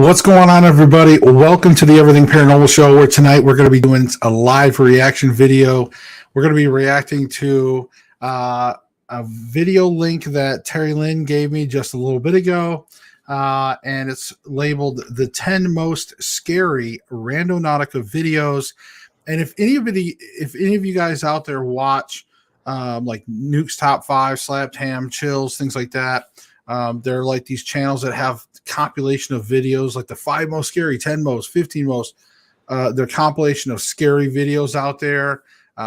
What's going on, everybody? Welcome to the Everything Paranormal Show, where tonight we're going to be doing a live reaction video. We're going to be reacting to a video link that Terry Lynn gave me just a little bit ago, and it's labeled the 10 most scary Randonautica videos. And if any of you guys out there watch like Nuke's Top 5, Slapped Ham, Chills, things like that, they're like these channels that have compilation of videos, like the 5 most scary, 10 most, 15 most. They're compilation of scary videos out there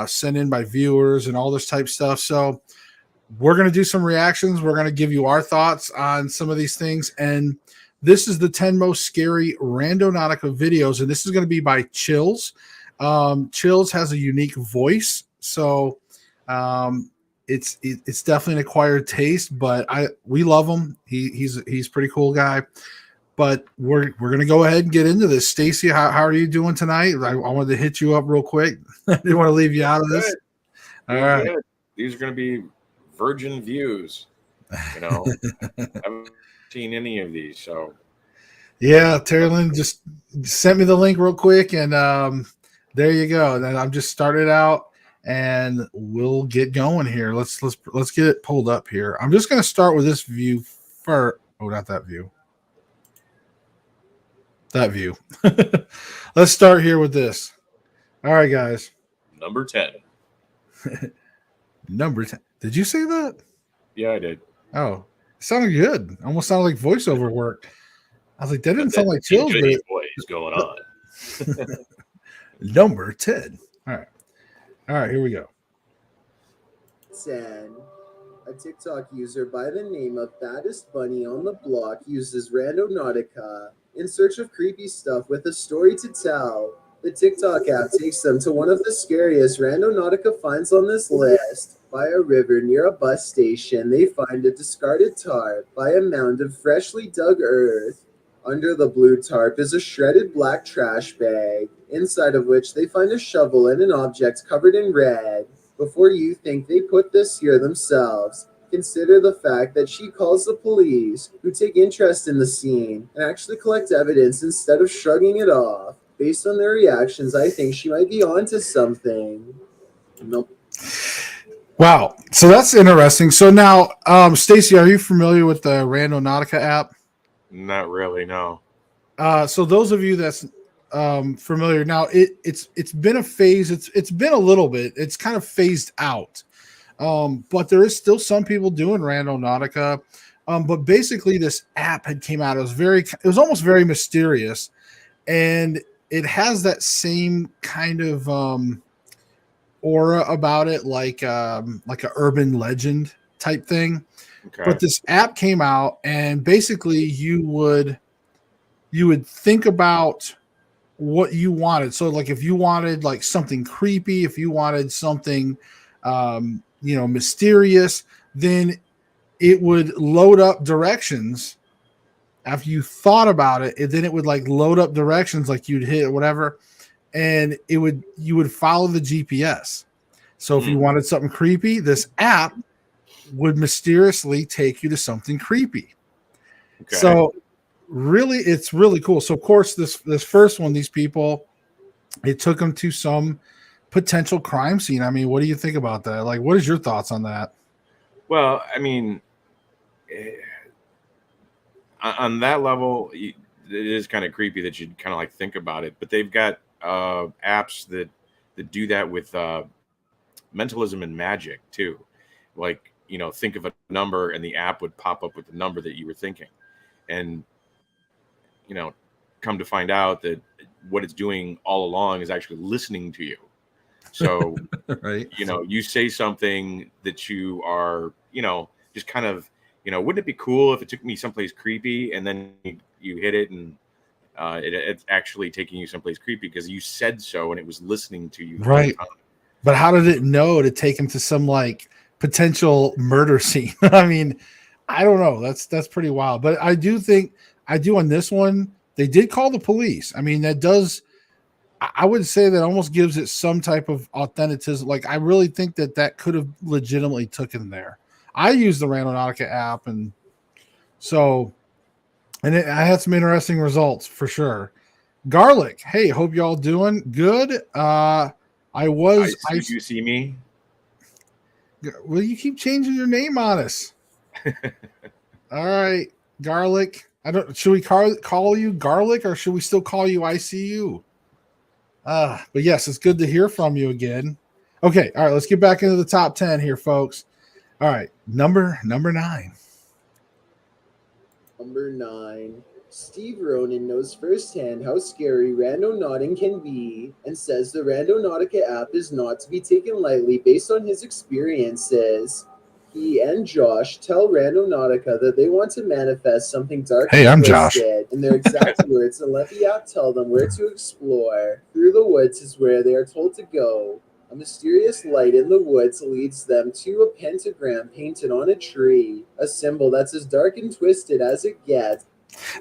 sent in by viewers and all this type stuff. So we're going to do some reactions. We're going to give you our thoughts on some of these things. And this is the 10 most scary Randonautica videos. And this is going to be by Chills. Chills has a unique voice. So it's definitely an acquired taste, but we love him. He's a pretty cool guy. But we're gonna go ahead and get into this. Stacey, how are you doing tonight? I wanted to hit you up real quick. I didn't want to leave you out of this. All right. Good. These are gonna be virgin views. You know, I haven't seen any of these, so yeah, Terry Lynn just sent me the link real quick, and there you go. Then I'm just started out. And we'll get going here. Let's get it pulled up here. I'm just going to start with this view first. Oh, not that view. That view. Let's start here with this. All right, guys. Number 10. Number 10. Did you say that? Yeah, I did. Oh, it sounded good. Almost sounded like voiceover work. I was like, that didn't sound like Chills. But voice going on. Number 10. All right, here we go. 10. A TikTok user by the name of Baddest Bunny on the Block uses Randonautica in search of creepy stuff with a story to tell. The TikTok app takes them to one of the scariest Randonautica finds on this list. By a river near a bus station, they find a discarded tarp by a mound of freshly dug earth. Under the blue tarp is a shredded black trash bag, inside of which they find a shovel and an object covered in red. Before you think they put this here themselves, consider the fact that she calls the police, who take interest in the scene and actually collect evidence instead of shrugging it off. Based on their reactions, I think she might be onto something. Nope. Wow, so that's interesting. So now, Stacey, are you familiar with the Randonautica app? Not really, no. So those of you that's familiar now, it's been a phase. It's been a little bit. It's kind of phased out, but there is still some people doing Randonautica. But basically, this app had came out. It was almost very mysterious, and it has that same kind of aura about it, like a urban legend type thing. Okay. But this app came out, and basically you would think about what you wanted. So like if you wanted like something creepy, if you wanted something mysterious, then it would load up directions after you thought about it, and then it would like load up directions, like you'd hit whatever, and you would follow the GPS. So if you wanted something creepy, this app would mysteriously take you to something creepy. Okay. So really, it's really cool. So of course, this first one, these people, it took them to some potential crime scene. I mean, what do you think about that? Like, what is your thoughts on that? Well, I mean, on that level, it is kind of creepy that you kind of like think about it. But they've got apps that do that with mentalism and magic too. Like, think of a number and the app would pop up with the number that you were thinking. And, come to find out that what it's doing all along is actually listening to you. So, right. You say something that you are, just kind of, wouldn't it be cool if it took me someplace creepy and then you hit it and it's actually taking you someplace creepy because you said so and it was listening to you. Right. But how did it know to take him to some like potential murder scene? I mean, I don't know. That's pretty wild. But I do on this one, they did call the police. I mean, I would say that almost gives it some type of authenticism. Like, I really think that could have legitimately taken there. I use the Randonautica app, and so And I had some interesting results for sure. Garlic. Hey, hope y'all doing good. I You see me. Will you keep changing your name on us? All right, Garlic. I don't. Should we call you Garlic or should we still call you ICU? But yes, it's good to hear from you again. Okay, all right. Let's get back into the top 10 here, folks. All right, number 9. Number 9. Steve Ronan knows firsthand how scary randonauting can be and says the Randonautica app is not to be taken lightly based on his experiences. He and Josh tell Randonautica that they want to manifest something dark Hey, and I'm Josh. twisted in their exact words and let the app tell them where to explore. Through the woods is where they are told to go. A mysterious light in the woods leads them to a pentagram painted on a tree, a symbol that's as dark and twisted as it gets.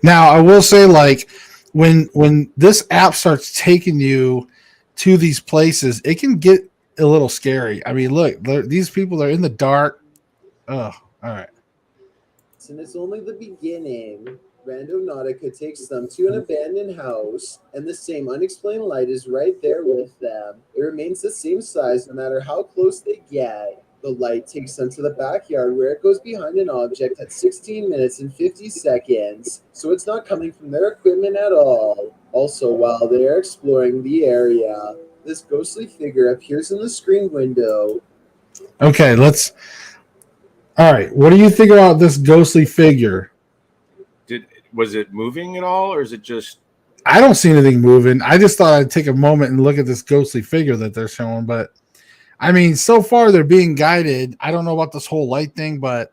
Now, I will say, like, when this app starts taking you to these places, it can get a little scary. I mean, look, these people are in the dark. Oh, all right. And it's only the beginning. Randonautica takes them to an abandoned house, and the same unexplained light is right there with them. It remains the same size no matter how close they get. The light takes them to the backyard where it goes behind an object at 16 minutes and 50 seconds, so it's not coming from their equipment at all. Also, while they are exploring the area, this ghostly figure appears in the screen window. Okay, all right. What do you think about this ghostly figure? Was it moving at all, or is it just? I don't see anything moving. I just thought I'd take a moment and look at this ghostly figure that they're showing, but I mean, so far they're being guided. I don't know about this whole light thing, but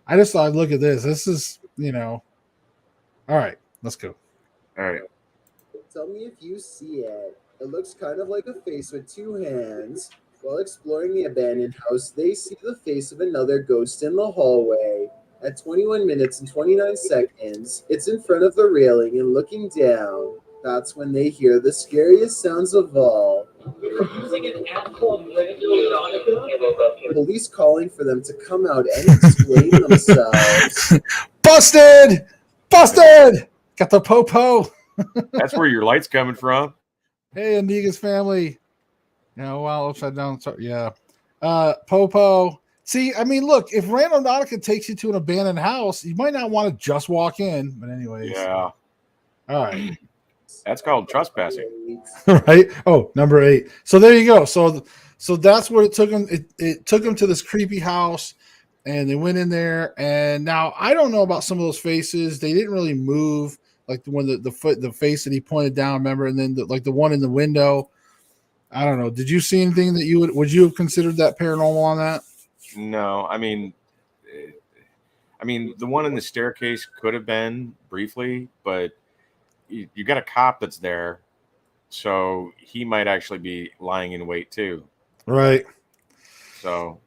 I just thought I'd look at this. This is, all right, let's go. All right. Tell me if you see it. It looks kind of like a face with two hands. While exploring the abandoned house, they see the face of another ghost in the hallway. At 21 minutes and 29 seconds, it's in front of the railing and looking down. That's when they hear the scariest sounds of all. Police calling for them to come out and explain themselves. Busted! Got the popo. That's where your light's coming from. Hey, Aniga's family. Wow, upside down. Yeah. Popo. See, I mean, look, if Randonautica takes you to an abandoned house, you might not want to just walk in. But anyways. Yeah. All right. That's called trespassing. Right? Oh, number 8. So there you go. So that's what it took them. It took them to this creepy house, and they went in there. And now I don't know about some of those faces. They didn't really move, like when the face that he pointed down. Remember, and then the one in the window. I don't know. Did you see anything that would you have considered that paranormal on that? No, I mean, the one in the staircase could have been briefly, but you got a cop that's there, so he might actually be lying in wait too. Right. So,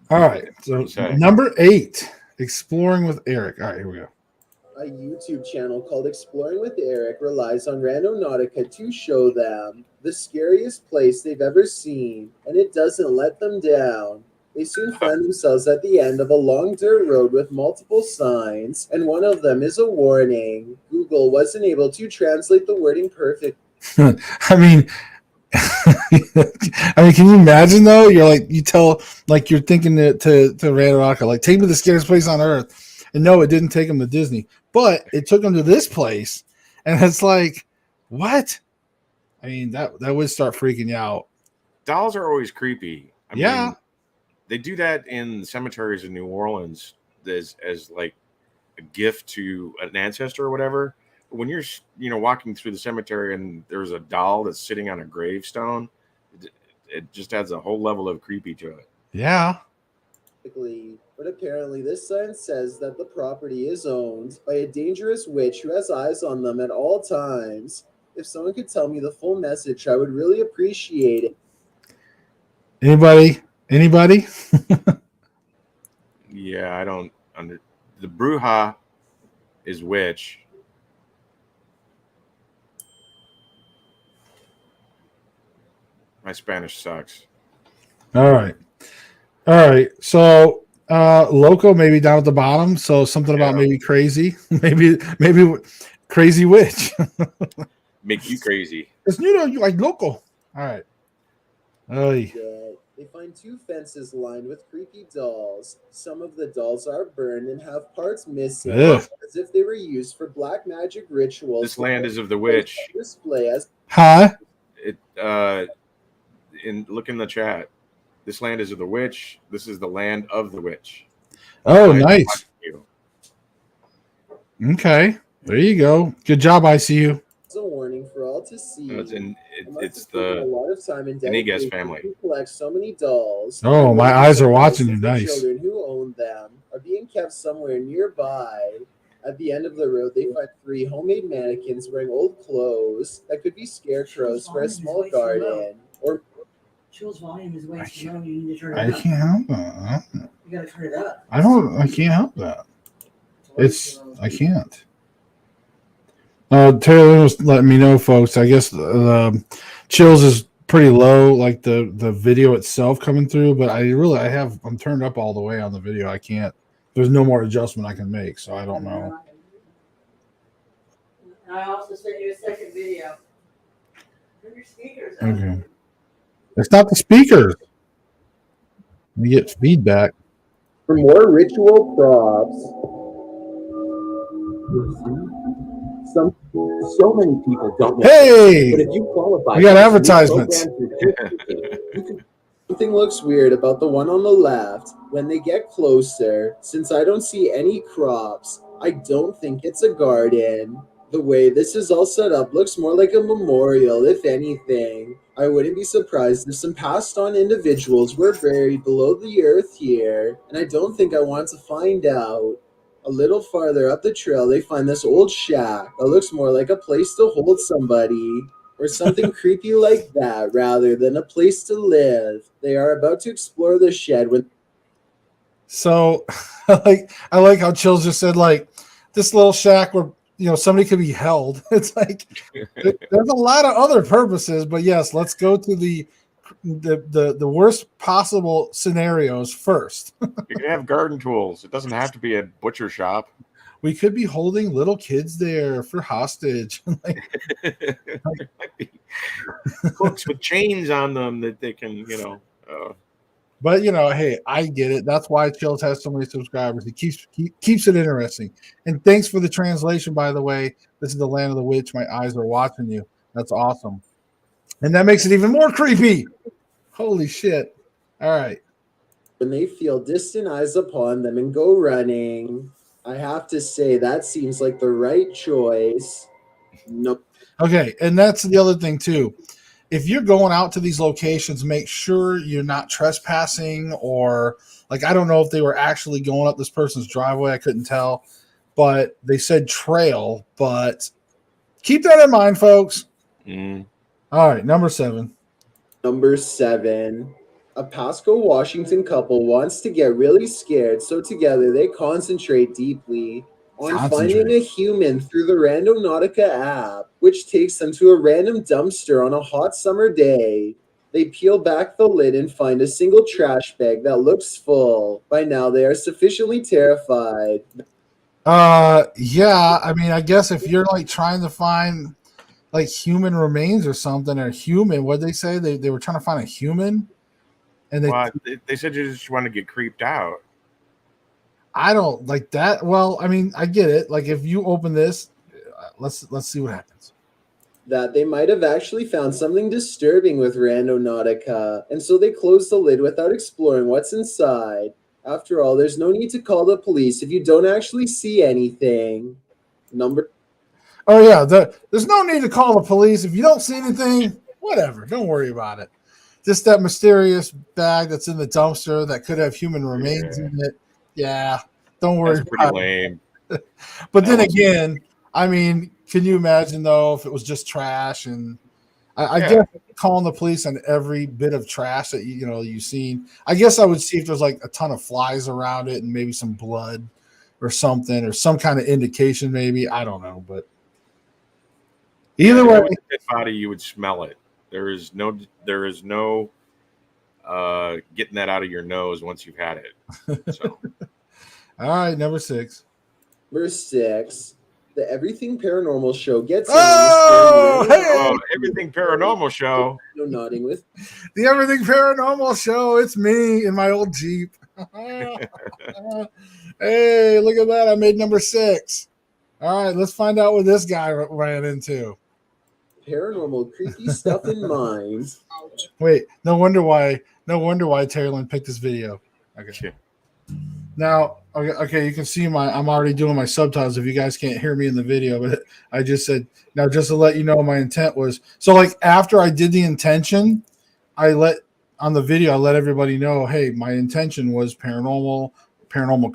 all right. So number 8, exploring with Eric. All right, here we go. A YouTube channel called Exploring with Eric relies on Randonautica to show them the scariest place they've ever seen, and it doesn't let them down. They soon find themselves at the end of a long dirt road with multiple signs, and one of them is a warning. Google wasn't able to translate the wording perfectly. I mean, can you imagine though? You're like, you're thinking to Randonautica, like, take me to the scariest place on earth. And no, it didn't take them to Disney, but it took them to this place. And it's like, what? I mean, that would start freaking you out. Dolls are always creepy. I yeah. mean, they do that in cemeteries in New Orleans as like a gift to an ancestor or whatever. When you're walking through the cemetery and there's a doll that's sitting on a gravestone, it just adds a whole level of creepy to it. Yeah. But apparently this sign says that the property is owned by a dangerous witch who has eyes on them at all times. If someone could tell me the full message, I would really appreciate it. Anybody? Yeah, I don't the bruja is witch. My Spanish sucks. All right. So Loco maybe down at the bottom. So something about maybe crazy, maybe crazy witch. Make you crazy. It's you like loco. All right. Oy. They find 2 fences lined with creepy dolls. Some of the dolls are burned and have parts missing, Ugh. as if they were used for black magic rituals. This land is of the witch. Display as Huh? Look in the chat. This land is of the witch. This is the land of the witch. Oh, nice. Okay, there you go. Good job, ICU. a warning for all to see. It's the a lot of time and Inigas family. to collect so many dolls. Oh, my eyes are watching you. Nice. Children who own them are being kept somewhere nearby. At the end of the road, they find 3 homemade mannequins wearing old clothes that could be scarecrows for a small garden. Or Chill's volume is way too low. You need to turn it I up. can't help that. You gotta turn it up. I can't help that. I can't. Taylor was letting me know, folks. I guess the chills is pretty low, like the video itself coming through. But I'm turned up all the way on the video. I can't. There's no more adjustment I can make, so I don't know. I also sent you a second video. Turn your speakers up. Okay. It's not the speakers. We get feedback. for more ritual props. So many people don't know. Hey! But if you qualify, We got advertisements. Something looks weird about the one on the left. When they get closer, since I don't see any crops, I don't think it's a garden. The way this is all set up looks more like a memorial, if anything. I wouldn't be surprised if some passed on individuals were buried below the earth here, and I don't think I want to find out. A little farther up the trail, they find this old shack that looks more like a place to hold somebody, or something creepy like that, rather than a place to live. They are about to explore the shed when. So, I like how Chills just said, like, this little shack where somebody could be held. It's like there's a lot of other purposes, but yes, let's go to the worst possible scenarios first. You can have garden tools. It doesn't have to be a butcher shop. We could be holding little kids there for hostage. Hooks with chains on them that they can, But hey, I get it. That's why Chills has so many subscribers. He keeps it interesting. And thanks for the translation, by the way. This is the land of the witch. My eyes are watching you. That's awesome. And that makes it even more creepy. Holy shit. All right. When they feel distant eyes upon them and go running, I have to say that seems like the right choice. Nope. Okay, and that's the other thing too. If you're going out to these locations, make sure you're not trespassing, or like, I don't know if they were actually going up this person's driveway. I couldn't tell, but they said trail, but keep that in mind, folks. All right, number 7. Number 7. A Pasco, Washington couple wants to get really scared, so together they concentrate deeply on finding a human through the Randonautica app, which takes them to a random dumpster on a hot summer day. They peel back the lid and find a single trash bag that looks full. By now, they are sufficiently terrified. Yeah, I mean, I guess if you're like trying to find like human remains or something, or human, what did they say? They were trying to find a human, and they said you just want to get creeped out. I don't like that. Well, I mean, I get it. Like, if you open this, let's see what happens. That they might have actually found something disturbing with Randonautica, and so they close the lid without exploring what's inside. After all, there's no need to call the police if you don't actually see anything. Oh yeah, there's no need to call the police if you don't see anything. Whatever, don't worry about it. Just that mysterious bag that's in the dumpster that could have human remains in it. Yeah, don't worry. That's pretty lame. But then again, I mean, can you imagine though if it was just trash? And I guess calling the police on every bit of trash that you've seen. I guess I would see if there's like a ton of flies around it and maybe some blood or something, or some kind of indication. Maybe, I don't know, but either way, dead body, you would smell it. There is no getting that out of your nose once you've had it. So All right, number 6. Number 6, the Everything Paranormal show gets in Oh, on the hey! everything paranormal show. nodding with The Everything Paranormal show. It's me in my old Jeep. Hey, look at that. I made number 6. All right, let's find out what this guy ran into. paranormal creepy stuff in mind. Wait, no wonder why Terry Lynn picked this video. Okay. Now, okay, you can see I'm already doing my subtitles if you guys can't hear me in the video, but I just said, now just to let you know my intent was, so like after I did the intention, on the video, I let everybody know, hey, my intention was paranormal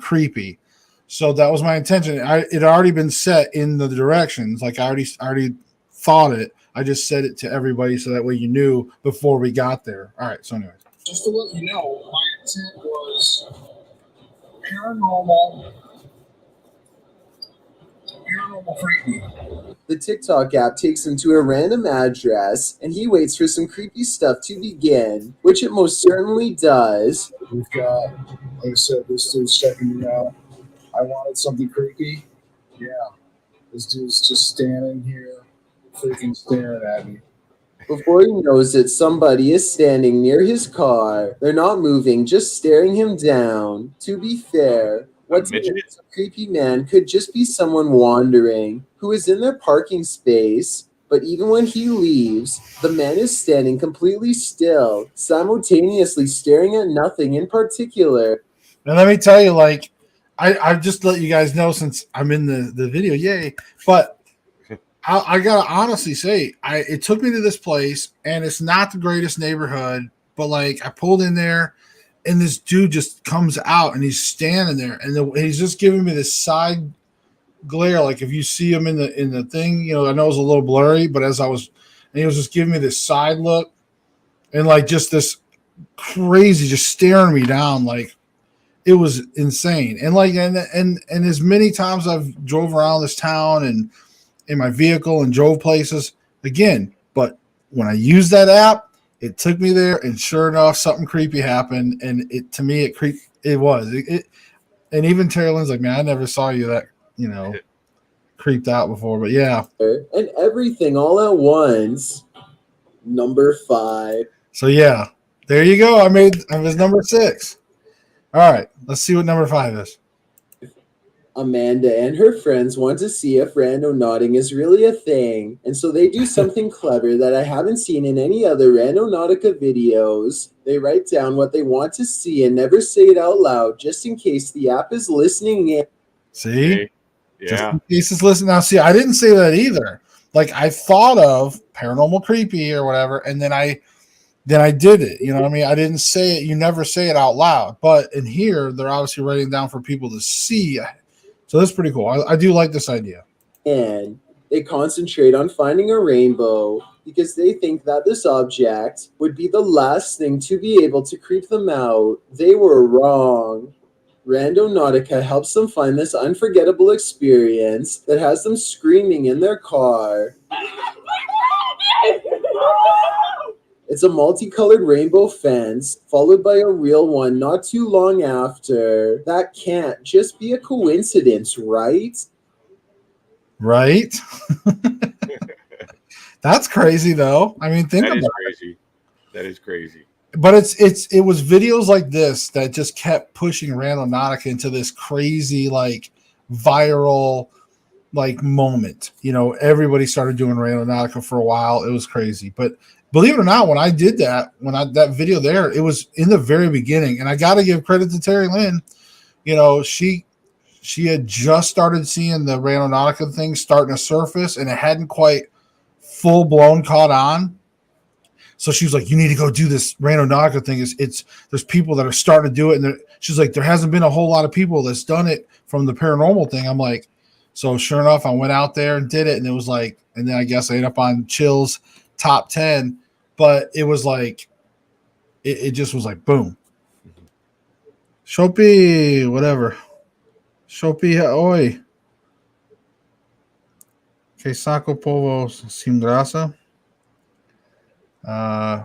creepy. So that was my intention. It had already been set in the directions. Like I already thought it. I just said it to everybody so that way you knew before we got there. All right. So anyways, just to let you know, my intent was paranormal creepy. The TikTok app takes him to a random address, and he waits for some creepy stuff to begin, which it most certainly does. We've got, like I said, this dude's checking me out. I wanted something creepy. Yeah. This dude's just standing here, freaking staring at me. Before he knows it, somebody is standing near his car. They're not moving, just staring him down. To be fair, what's a creepy man could just be someone wandering who is in their parking space. But even when he leaves, the man is standing completely still, simultaneously staring at nothing in particular. and let me tell you, like, I just let you guys know since I'm in the video, yay! But I gotta honestly say, it took me to this place, and it's not the greatest neighborhood, but like I pulled in there, and this dude just comes out, and he's standing there, and he's just giving me this side glare. Like if you see him in the thing, you know, I know it was a little blurry, but and he was just giving me this side look, and like just this crazy, just staring me down, like it was insane. And like and as many times I've drove around this town and in my vehicle and drove places again, but when I used that app, it took me there, and sure enough, something creepy happened, and it was and even Terry Lynn's like, man, I never saw you that, you know, creeped out before. But yeah, and everything all at once. Number 5. so yeah, there you go. I was number 6. All right, let's see what number 5 is. Amanda and her friends want to see if randonauting is really a thing, and so they do something clever that I haven't seen in any other Randonautica videos. They write down what they want to see and never say it out loud, just in case the app is listening in. See? Okay. Yeah. Just in case it's listening. Now, see, I didn't say that either. Like, I thought of paranormal creepy or whatever, and then I did it. You know what I mean? I didn't say it. You never say it out loud. But in here, they're obviously writing down for people to see. So that's pretty cool. I do like this idea. And they concentrate on finding a rainbow because they think that this object would be the last thing to be able to creep them out. They were wrong. Randonautica helps them find this unforgettable experience that has them screaming in their car. It's a multicolored rainbow fence, followed by a real one not too long after. That can't just be a coincidence, right? Right? That's crazy, though. I mean, think about it. That is crazy. But it was videos like this that just kept pushing Randonautica into this crazy, like, viral, like, moment. You know, everybody started doing Randonautica for a while. It was crazy. But believe it or not, when I did that, that video there, it was in the very beginning. And I got to give credit to Terry Lynn. You know, she had just started seeing the Randonautica thing starting to surface, and it hadn't quite full blown caught on. So she was like, you need to go do this Randonautica thing. There's people that are starting to do it. And she's like, there hasn't been a whole lot of people that's done it from the paranormal thing. I'm like, so sure enough, I went out there and did it. And it was like, and then I guess I ended up on Chill's top 10, but it was like, it just was like, boom. Shopee, whatever. Shopee, oi. Que saco polvo sin grasa. I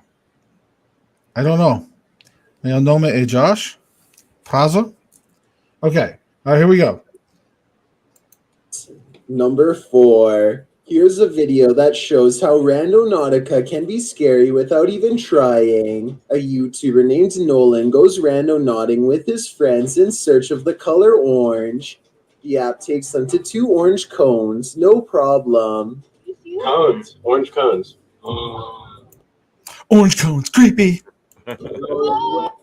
don't know. Meu nome é Josh. Pazo. Okay. All right, here we go. Number 4. Here's a video that shows how Randonautica can be scary without even trying. A YouTuber named Nolan goes randonauting with his friends in search of the color orange. The app takes them to 2 orange cones, no problem. Cones. Orange cones. Orange cones, creepy.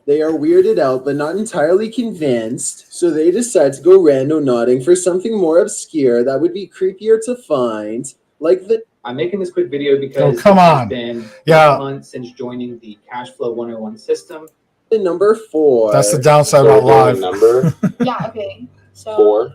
They are weirded out but not entirely convinced, so they decide to go randonauting for something more obscure that would be creepier to find, like the I'm making this quick video because Oh, come on. it's been Yeah. 8 months since joining the Cashflow 101 system. number 4. That's the downside So about we're doing live. a number Yeah, okay. So 4.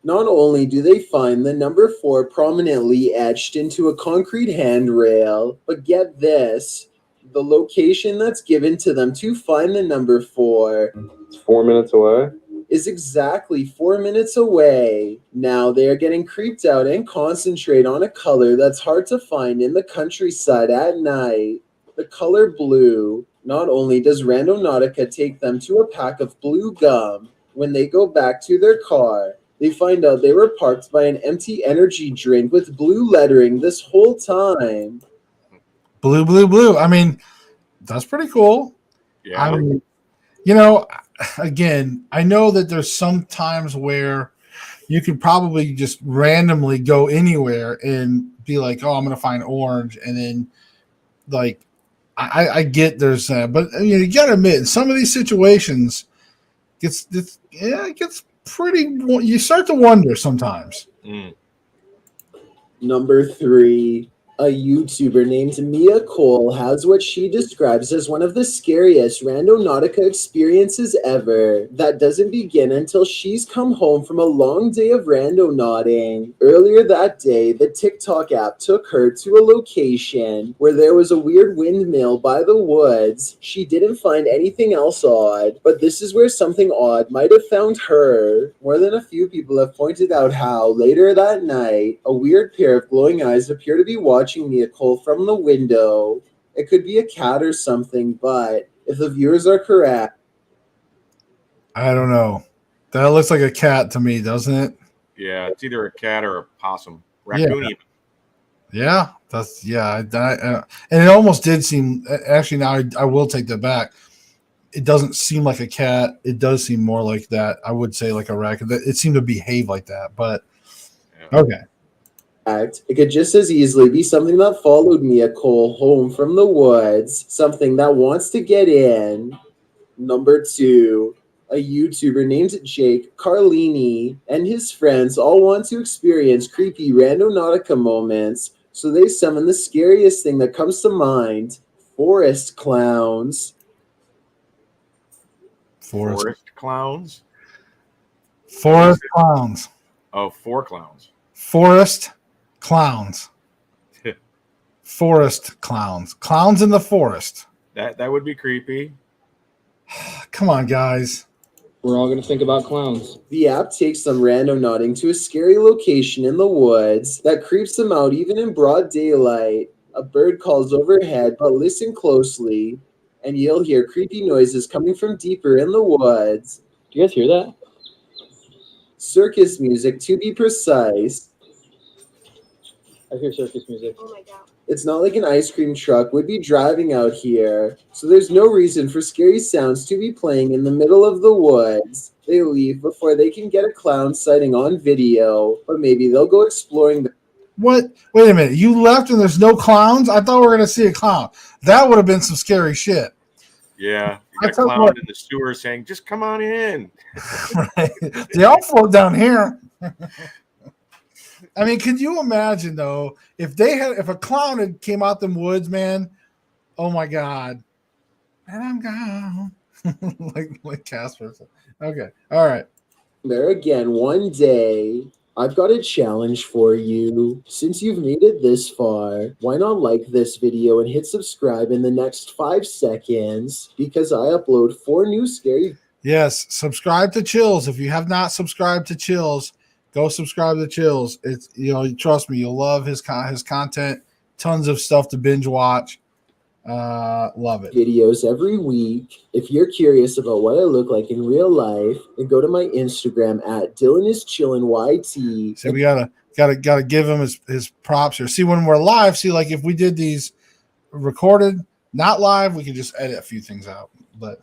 Not only do they find the number 4 prominently etched into a concrete handrail, but get this, the location that's given to them to find the number 4 It's 4 minutes away. is exactly 4 minutes away. Now they are getting creeped out and concentrate on a color that's hard to find in the countryside at night. The color blue. Not only does Randonautica take them to a pack of blue gum, when they go back to their car, they find out they were parked by an empty energy drink with blue lettering this whole time. Blue, blue, blue. I mean, that's pretty cool. Yeah. I mean, you know, again, I know that there's some times where you could probably just randomly go anywhere and be like, oh, I'm going to find orange. And then, like, I get there's that. But, you know, you got to admit, in some of these situations, it gets pretty, you start to wonder sometimes. Mm. Number 3. A YouTuber named Mia Cole has what she describes as one of the scariest Randonautica experiences ever that doesn't begin until she's come home from a long day of randonauting. Earlier that day, the TikTok app took her to a location where there was a weird windmill by the woods. She didn't find anything else odd, but this is where something odd might have found her. More than a few people have pointed out how, later that night, a weird pair of glowing eyes appear to be watching Mia Cole from the window. It could be a cat or something, but if the viewers are correct, I don't know. That looks like a cat to me, doesn't it? Yeah, it's either a cat or a possum. Raccoon even. Yeah, that's and it almost did seem. Actually, now I will take that back. It doesn't seem like a cat. It does seem more like that. I would say like a raccoon. It seemed to behave like that, but Yeah. okay. it could just as easily be something that followed Mia Cole home from the woods, something that wants to get in. Number 2, a YouTuber named Jake Carlini and his friends all want to experience creepy Randonautica moments, so they summon the scariest thing that comes to mind, forest clowns. Forest Clowns? clowns. Oh, 4 clowns. Forest clowns. Forest clowns. Clowns in the forest. That would be creepy. Come on, guys. We're all going to think about clowns. The app takes them randonauting to a scary location in the woods that creeps them out even in broad daylight. A bird calls overhead, but listen closely, and you'll hear creepy noises coming from deeper in the woods. Do you guys hear that? Circus music, to be precise. I hear circus music. oh my god. It's not like an ice cream truck would be driving out here, so there's no reason for scary sounds to be playing in the middle of the woods. They leave before they can get a clown sighting on video, but maybe they'll go exploring the What? Wait a minute. You left and there's no clowns? I thought we were going to see a clown. That would have been some scary shit. Yeah. I You got tell you clown what. in the sewer saying, just come on in. Right? They all float down here. I mean, can you imagine though if a clown had came out them woods, man? Oh my god! And I'm gone, like Casper. Okay, all right. there again one day. I've got a challenge for you. Since you've made it this far, why not like this video and hit subscribe in the next 5 seconds? Because I upload 4 new scary. Yes, subscribe to Chills. If you have not subscribed to Chills, go subscribe to Chills. It's trust me, you'll love his content. Tons of stuff to binge watch. Love it. videos every week. If you're curious about what I look like in real life, then go to my Instagram at DylanIsChillinYT. So we gotta give him his props here. See, when we're live, see, like if we did these recorded, not live, we can just edit a few things out. But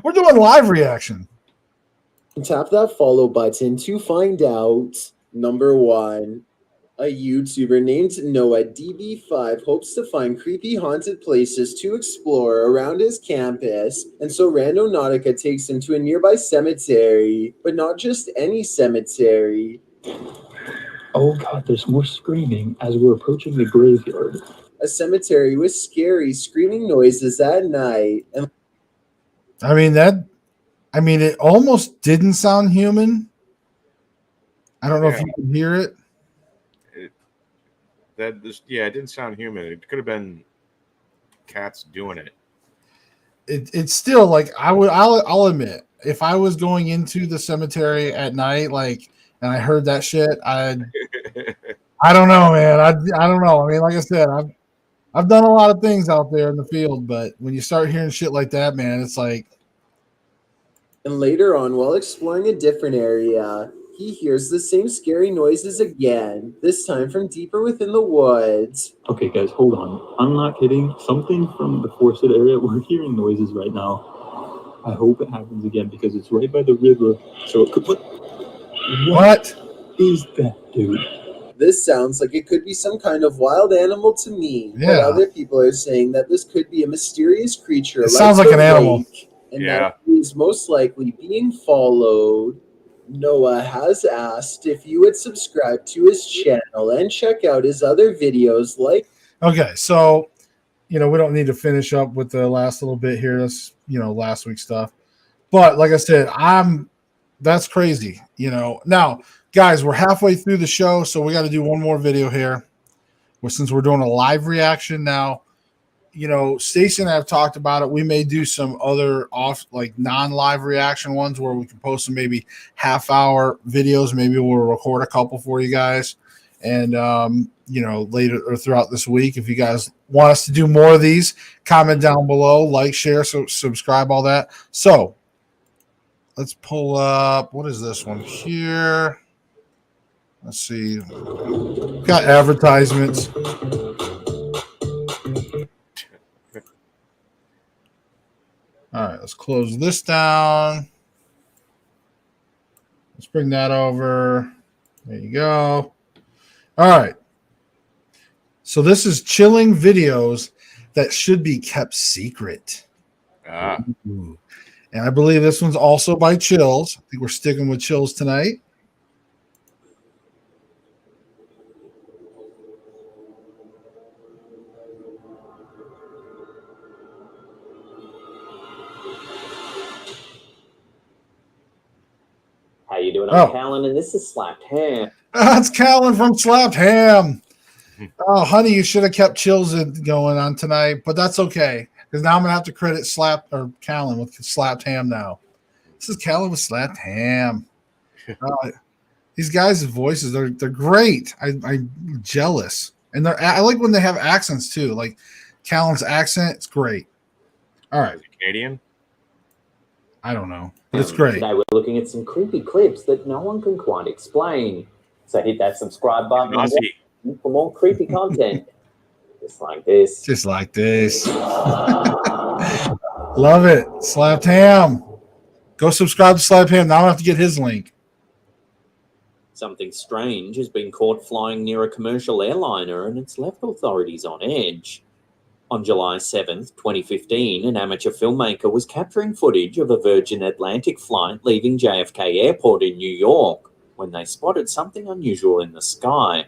we're doing live reaction. Tap that follow button to find out. Number 1. A YouTuber named Noah DB5 hopes to find creepy haunted places to explore around his campus, and so Randonautica takes him to a nearby cemetery, but not just any cemetery. Oh god, there's more screaming as we're approaching the graveyard. A cemetery with scary screaming noises at night. And I mean, it almost didn't sound human. I don't know if you could hear it. It didn't sound human. It could have been cats doing it. It's still like I'll admit, if I was going into the cemetery at night, like, and I heard that shit, I don't know, man. I don't know. I mean, like I said, I've done a lot of things out there in the field, but when you start hearing shit like that, man, it's like. And later on, while exploring a different area, he hears the same scary noises again, this time from deeper within the woods. Okay guys, hold on. I'm not kidding. Something from the forested area. We're hearing noises right now. I hope it happens again because it's right by the river. So it could. What is that, dude? This sounds like it could be some kind of wild animal to me. Yeah. But other people are saying that this could be a mysterious creature. It sounds like the an animal. lake, and that he is most likely being followed. Noah has asked if you would subscribe to his channel and check out his other videos like. Okay, so, we don't need to finish up with the last little bit here. That's, last week's stuff. But like I said, that's crazy, Now, guys, we're halfway through the show, so we got to do one more video here. Since we're doing a live reaction now, Stacey and I have talked about it. We may do some other non-live reaction ones where we can post some maybe half-hour videos. Maybe we'll record a couple for you guys. And, later or throughout this week, if you guys want us to do more of these, comment down below, like, share, subscribe, all that. So let's pull up. What is this one here? Let's see. Got advertisements. All right, let's close this down. Let's bring that over. There you go. All right. So this is chilling videos that should be kept secret. Ooh. And I believe this one's also by Chills. I think we're sticking with Chills tonight. How you doing? I'm Callan, and this is Slapped Ham. That's Callan from Slapped Ham. Oh, honey, you should have kept Chills going on tonight, but that's okay because now I'm gonna have to credit Callan with Slapped Ham now. This is Callan with Slapped Ham. These guys' voices they're great. I'm jealous, and I like when they have accents too. Like Callan's accent, it's great. All right, is it Canadian? I don't know. But it's great. Today we're looking at some creepy clips that no one can quite explain. So hit that subscribe button for more creepy content. Just like this. Just like this. Love it. Slapped Ham. Go subscribe to Slapped Ham. Now I have to get his link. Something strange has been caught flying near a commercial airliner and it's left authorities on edge. On July 7th, 2015, an amateur filmmaker was capturing footage of a Virgin Atlantic flight leaving JFK Airport in New York when they spotted something unusual in the sky.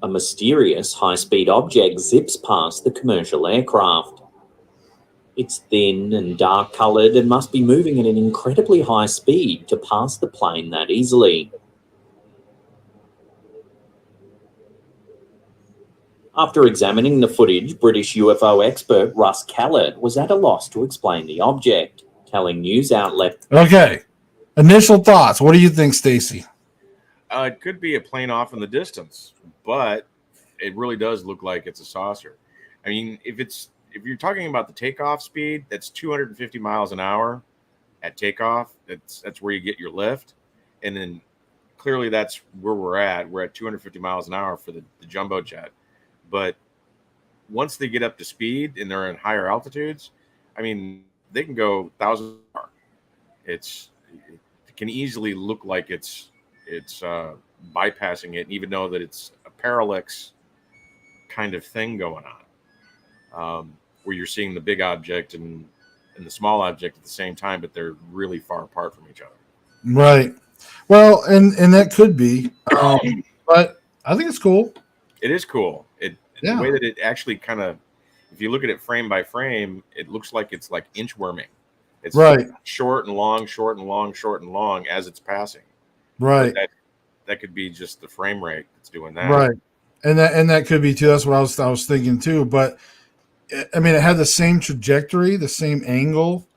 A mysterious high-speed object zips past the commercial aircraft. It's thin and dark-coloured and must be moving at an incredibly high speed to pass the plane that easily. After examining the footage, British UFO expert Russ Callett was at a loss to explain the object, telling news outlet... Okay, Initial thoughts. What do you think, Stacey? It could be a plane off in the distance, but it really does look like it's a saucer. I mean, if you're talking about the takeoff speed, that's 250 miles an hour at takeoff. That's where you get your lift, and then clearly that's where we're at. We're at 250 miles an hour for the jumbo jet, but once they get up to speed and they're in higher altitudes, I mean, they can go 1,000 miles. It can easily look like it's bypassing it, even though that it's a parallax kind of thing going on, where you're seeing the big object and the small object at the same time, but they're really far apart from each other. Right. Well, and that could be, but I think it's cool. It is cool. The way that it actually kind of, if you look at it frame by frame, it looks like it's like inchworming. It's right. Short and long, short and long, short and long as it's passing. Right. That could be just the frame rate that's doing that. Right. And that could be too. That's what I was thinking too. But I mean, it had the same trajectory, the same angle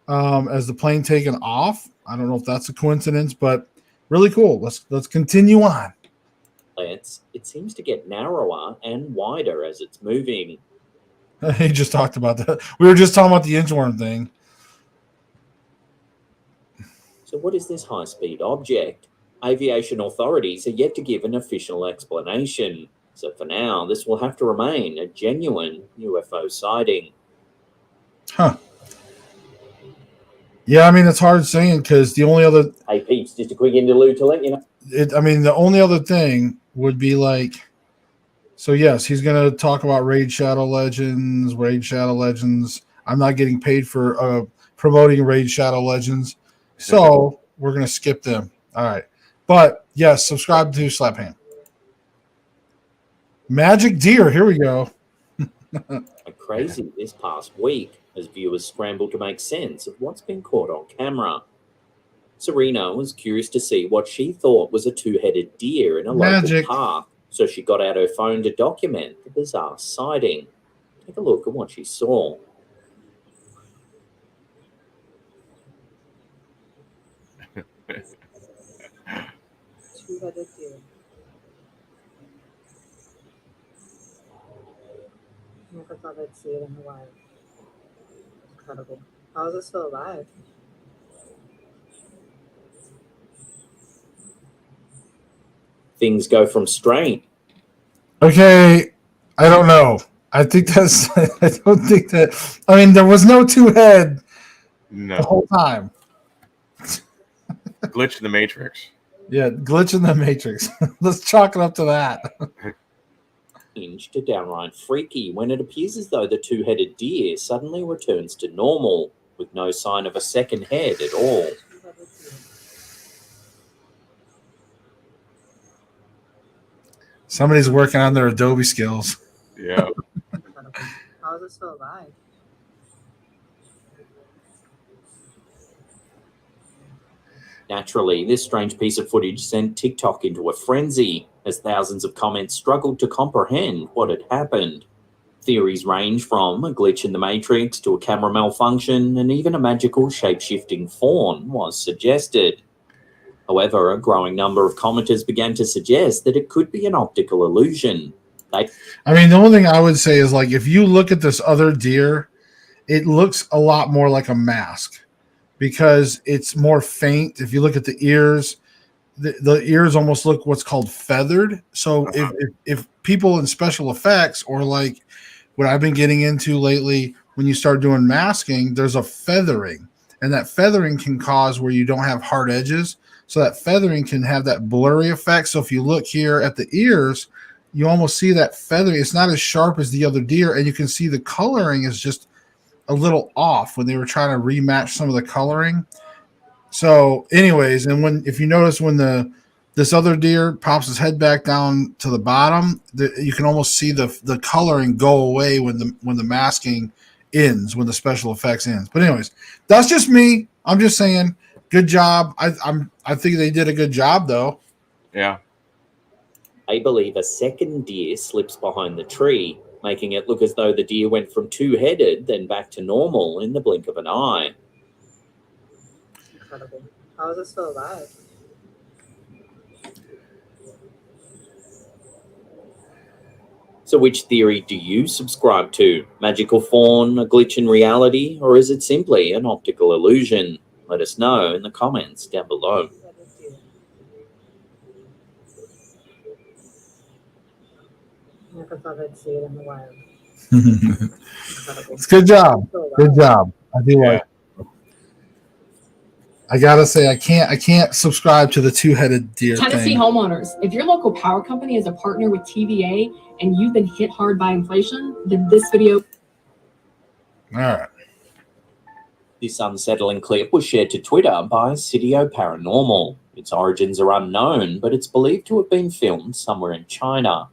as the plane taking off. I don't know if that's a coincidence, but really cool. Let's continue on. It seems to get narrower and wider as it's moving. He just talked about that. We were just talking about the inchworm thing. So what is this high-speed object? Aviation authorities are yet to give an official explanation. So for now, this will have to remain a genuine UFO sighting. Huh. Yeah, I mean, it's hard saying because the only other... Hey, peeps, just a quick interlude to let you know. The only other thing would be like... So, yes, he's going to talk about Raid Shadow Legends. I'm not getting paid for promoting Raid Shadow Legends. So, we're going to skip them. All right. But, yes, subscribe to Slap Hand. Magic Deer. Here we go. Crazy this past week as viewers scrambled to make sense of what's been caught on camera. Serena was curious to see what she thought was a two-headed deer in a local park, so she got out her phone to document the bizarre sighting. Take a look at what she saw. Two-headed deer. I never thought I'd see it in the wild. Incredible. How is it still alive? Things go from strange. Okay, I don't know. I think that's... I don't think that... I mean, there was no two-head the whole time. Glitch in the Matrix. Yeah, glitch in the Matrix. Let's chalk it up to that. To downright freaky when it appears as though the two-headed deer suddenly returns to normal with no sign of a second head at all. Somebody's working on their Adobe skills. Yeah. How is it still alive? Naturally, this strange piece of footage sent TikTok into a frenzy as thousands of comments struggled to comprehend what had happened. Theories range from a glitch in the Matrix to a camera malfunction, and even a magical shape-shifting fawn was suggested. However, a growing number of commenters began to suggest that it could be an optical illusion. The only thing I would say is, like, if you look at this other deer, it looks a lot more like a mask because it's more faint. If you look at the ears, the ears almost look what's called feathered. So if people in special effects, or like what I've been getting into lately, when you start doing masking, there's a feathering, and that feathering can cause where you don't have hard edges. So that feathering can have that blurry effect. So if you look here at the ears, you almost see that feathering. It's not as sharp as the other deer, and you can see the coloring is just a little off when they were trying to rematch some of the coloring. So anyways, and if you notice when this other deer pops his head back down to the bottom, you can almost see the coloring go away when the masking ends, when the special effects ends. But anyways, that's just me. I'm just saying, good job. I think they did a good job though. Yeah. I believe a second deer slips behind the tree, making it look as though the deer went from two-headed then back to normal in the blink of an eye. Incredible. How is it still alive? So which theory do you subscribe to? Magical fawn, a glitch in reality, or is it simply an optical illusion? Let us know in the comments down below. Never thought I'd see it in the wild. Incredible. It's good job. So Good loud. job. I do like it. I gotta say, I can't subscribe to the two-headed deer Tennessee thing. homeowners, if your local power company is a partner with TVA and you've been hit hard by inflation, then this video. All right. This unsettling clip was shared to Twitter by Sitio Paranormal. Its origins are unknown, but it's believed to have been filmed somewhere in China.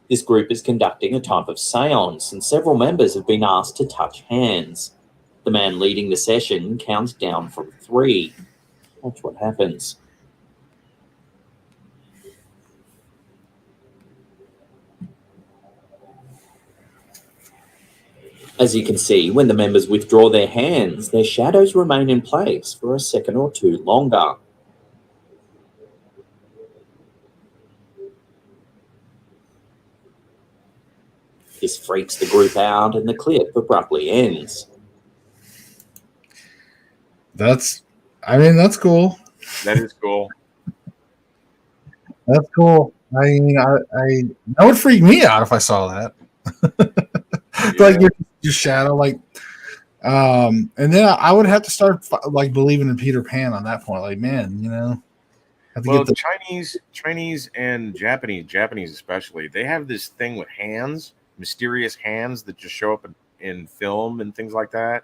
This group is conducting a type of seance, and several members have been asked to touch hands. The man leading the session counts down from 3. Watch what happens. As you can see, when the members withdraw their hands, their shadows remain in place for a second or two longer. This freaks the group out and the clip abruptly ends. That's cool. That is cool. That's cool. I mean, that would freak me out if I saw that. Like your shadow, like, and then I would have to start like believing in Peter Pan on that point. Like, man, have to Well, get the Chinese and Japanese especially, they have this thing with hands, mysterious hands that just show up in film and things like that.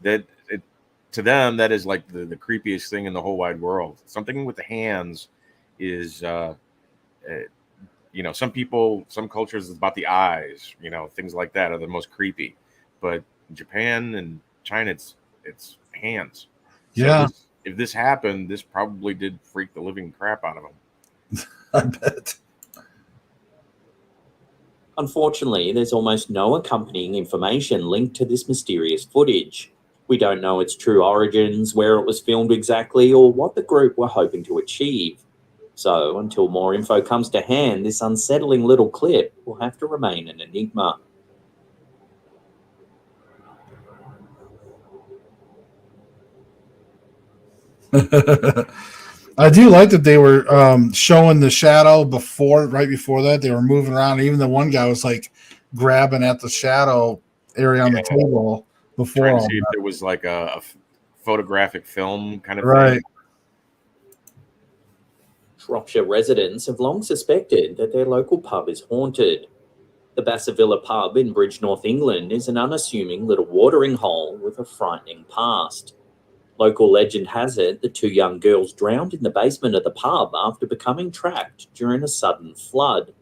To them, that is like the creepiest thing in the whole wide world. Something with the hands is, some people, some cultures, it's about the eyes. Things like that are the most creepy. But in Japan and China, it's hands. So yeah. If this happened, this probably did freak the living crap out of them. I bet. Unfortunately, there's almost no accompanying information linked to this mysterious footage. We don't know its true origins, where it was filmed exactly, or what the group were hoping to achieve. So, until more info comes to hand, this unsettling little clip will have to remain an enigma. I do like that they were showing the shadow right before that. They were moving around. Even the one guy was like grabbing at the shadow area on the table before. Trying to see if there was like a photographic film kind of right. thing. Shropshire residents have long suspected that their local pub is haunted. The Bassavilla pub in Bridge, North England is an unassuming little watering hole with a frightening past. Local legend has it the 2 young girls drowned in the basement of the pub after becoming trapped during a sudden flood.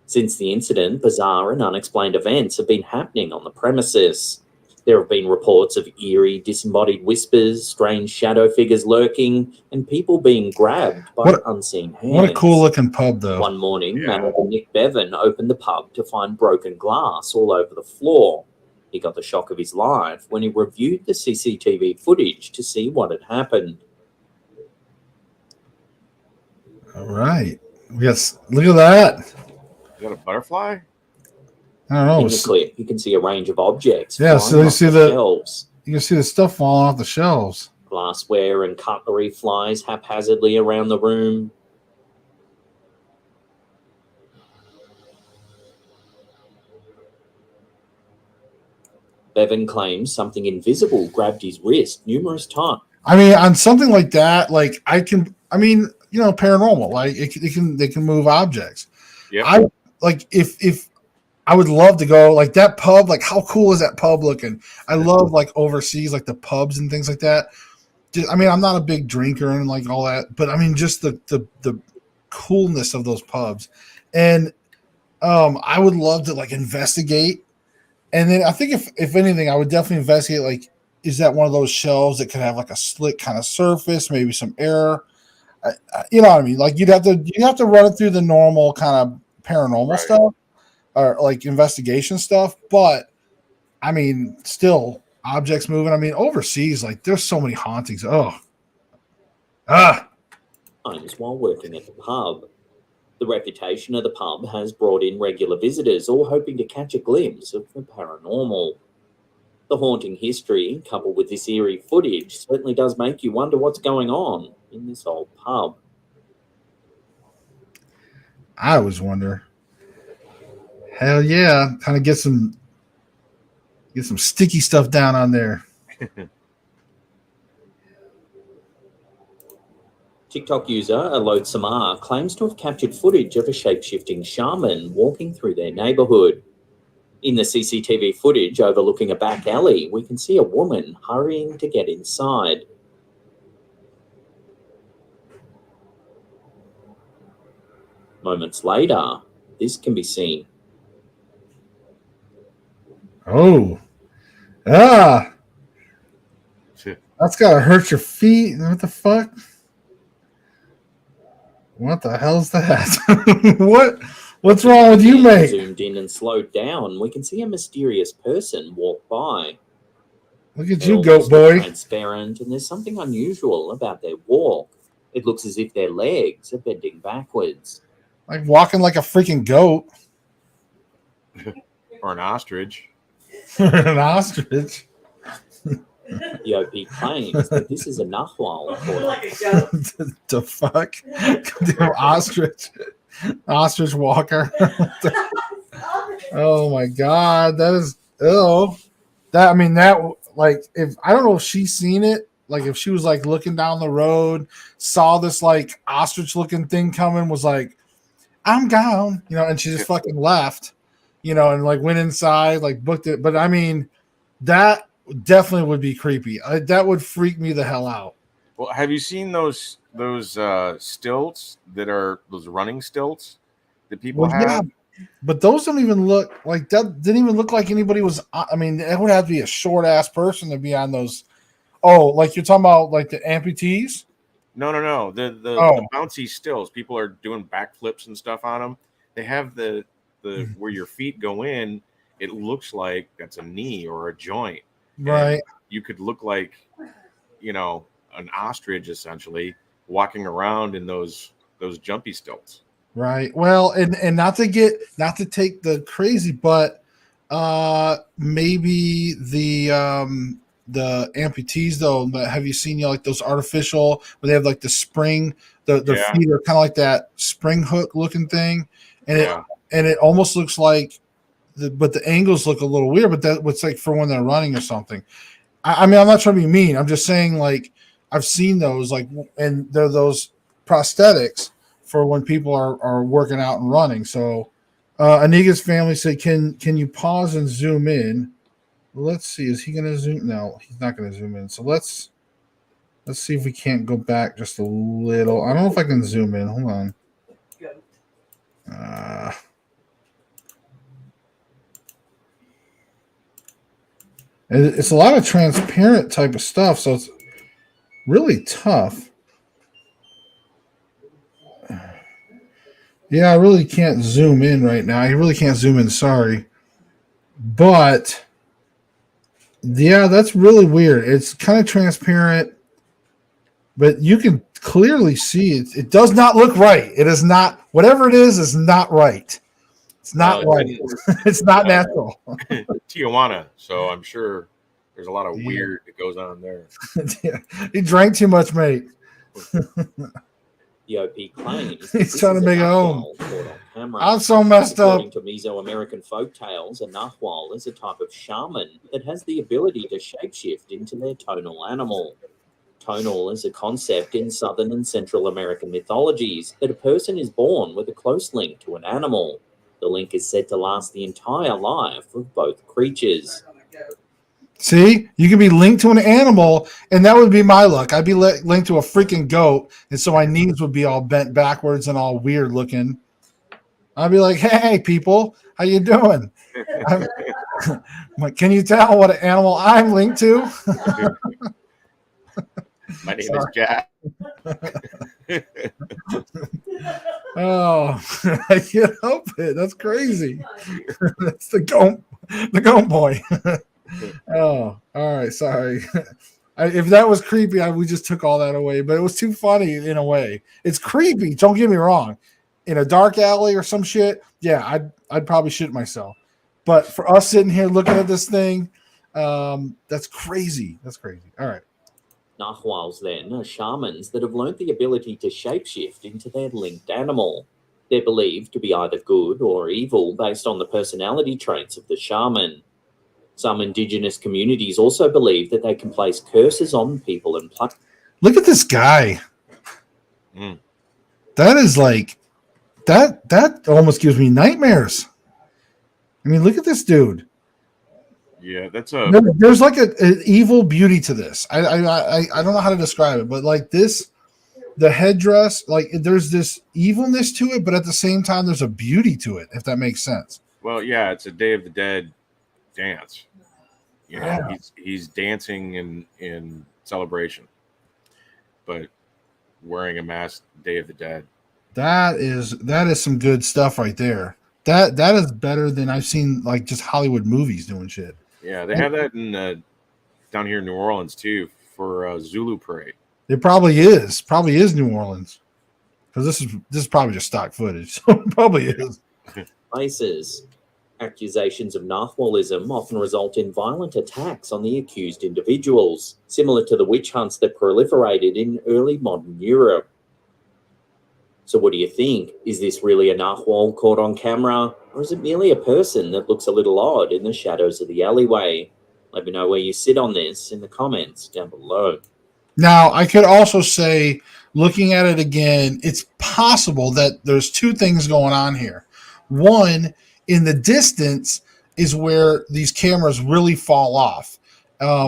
Since the incident, bizarre and unexplained events have been happening on the premises. There have been reports of eerie, disembodied whispers, strange shadow figures lurking, and people being grabbed by unseen hands. What a cool-looking pub, though. One morning, manager Nick Bevan opened the pub to find broken glass all over the floor. He got the shock of his life when he reviewed the CCTV footage to see what had happened. All right. Yes. Look at that. Is that a butterfly? I don't know. In the clip, you can see a range of objects. Yeah, so you see shelves. You can see the stuff falling off the shelves. Glassware and cutlery flies haphazardly around the room. Bevan claims something invisible grabbed his wrist numerous times. I mean, on something like that, like paranormal, like they can move objects. Yeah. If I would love to go like that pub, like how cool is that pub looking? I love like overseas, like the pubs and things like that. I'm not a big drinker and like all that, but I mean, just the coolness of those pubs. And I would love to like investigate. And then I think if anything, I would definitely investigate, like, is that one of those shelves that could have like a slick kind of surface, maybe some air? You know what I mean? Like you'd have to run it through the normal kind of paranormal stuff or like investigation stuff. But I mean, still objects moving. I mean, overseas, like there's so many hauntings. Oh, Ah, times while working at the pub. The reputation of the pub has brought in regular visitors, all hoping to catch a glimpse of the paranormal. The haunting history, coupled with this eerie footage, certainly does make you wonder what's going on in this old pub. I always wonder. Hell yeah. Kind of get some sticky stuff down on there. TikTok user Alodsamar claims to have captured footage of a shape-shifting shaman walking through their neighborhood. In the CCTV footage overlooking a back alley, we can see a woman hurrying to get inside. Moments later, this can be seen. Oh. Ah. That's gotta hurt your feet. What the fuck? What the hell's that? What's wrong with you, mate? Zoomed in and slowed down, we can see a mysterious person walk by. Look at They're you, goat almost boy. transparent, and there's something unusual about their walk. It looks as if their legs are bending backwards. Like walking like a freaking goat. Or an ostrich. An ostrich. The OP claims that this is a nahual. The fuck? Damn ostrich. Ostrich walker. Oh my god, that is ill. That like if I don't know if she's seen it, like if she was like looking down the road, saw this like ostrich looking thing coming, was like, I'm gone, and she just fucking left, and like went inside, like booked it. But I mean, that definitely would be creepy. That would freak me the hell out. Well, have you seen those stilts that are those running stilts that people have? Yeah, but those don't even look like that. Didn't even look like anybody was. I mean, it would have to be a short ass person to be on those. Oh, like you're talking about like the amputees? No. The bouncy stilts. People are doing backflips and stuff on them. They have the where your feet go in. It looks like that's a knee or a joint. Right. And you could look like, an ostrich essentially walking around in those jumpy stilts. Right. Well, and not to take the crazy, but maybe the amputees though. Have you seen like those artificial where they have like the spring, the feet are kind of like that spring hook looking thing, and it almost looks like but the angles look a little weird. But that what's like for when they're running or something. I mean, I'm not trying to be mean. I'm just saying like I've seen those like, and they're those prosthetics for when people are working out and running. So Aniga's family said, can you pause and zoom in? Let's see. Is he going to zoom? No, he's not going to zoom in. So let's see if we can't go back just a little. I don't know if I can zoom in. Hold on. It's a lot of transparent type of stuff, so it's really tough. Yeah, I really can't zoom in right now. I really can't zoom in, sorry. But, yeah, that's really weird. It's kind of transparent, but you can clearly see it. It does not look right. It is not, whatever it is not right. It's not right. It's not natural. Tijuana, so I'm sure there's a lot of weird that goes on there. Yeah. He drank too much, mate. The OP claims he's trying to make it home. I'm so messed up. According to Mesoamerican folktales, a nahual is a type of shaman that has the ability to shapeshift into their tonal animal. Tonal is a concept in Southern and Central American mythologies that a person is born with a close link to an animal. The link is said to last the entire life of both creatures. See, you can be linked to an animal, and that would be my luck. I'd be linked to a freaking goat, and so my knees would be all bent backwards and all weird looking. I'd be like, "Hey, people, how you doing? Can you tell what animal I'm linked to?" My name is Jack. Oh, I can't help it. That's crazy. That's the goat boy. Oh, all right. Sorry. If that was creepy, we just took all that away. But it was too funny in a way. It's creepy. Don't get me wrong. In a dark alley or some shit, yeah, I'd probably shit myself. But for us sitting here looking at this thing, that's crazy. That's crazy. All right. Nahuals, then, are shamans that have learnt the ability to shapeshift into their linked animal. They're believed to be either good or evil based on the personality traits of the shaman. Some indigenous communities also believe that they can place curses on people and pluck. Look at this guy. That is like that almost gives me nightmares. I mean, look at this dude. Yeah, that's a. There's like an evil beauty to this. I don't know how to describe it, but like this, the headdress, like there's this evilness to it, but at the same time, there's a beauty to it. If that makes sense. Well, yeah, it's a Day of the Dead dance. You know, Yeah. he's dancing in celebration, but wearing a mask. Day of the Dead. That is some good stuff right there. That is better than I've seen like just Hollywood movies doing shit. Yeah, they have that in down here in New Orleans too for Zulu Parade. It probably is New Orleans because this is probably just stock footage. So it probably is. Places. Accusations of Nahualism often result in violent attacks on the accused individuals, similar to the witch hunts that proliferated in early modern Europe. So what do you think? Is this really a Nahual caught on camera, or is it merely a person that looks a little odd in the shadows of the alleyway? Let me know where you sit on this in the comments down below. Now, I could also say, looking at it again, it's possible that there's two things going on here. One, in the distance is where these cameras really fall off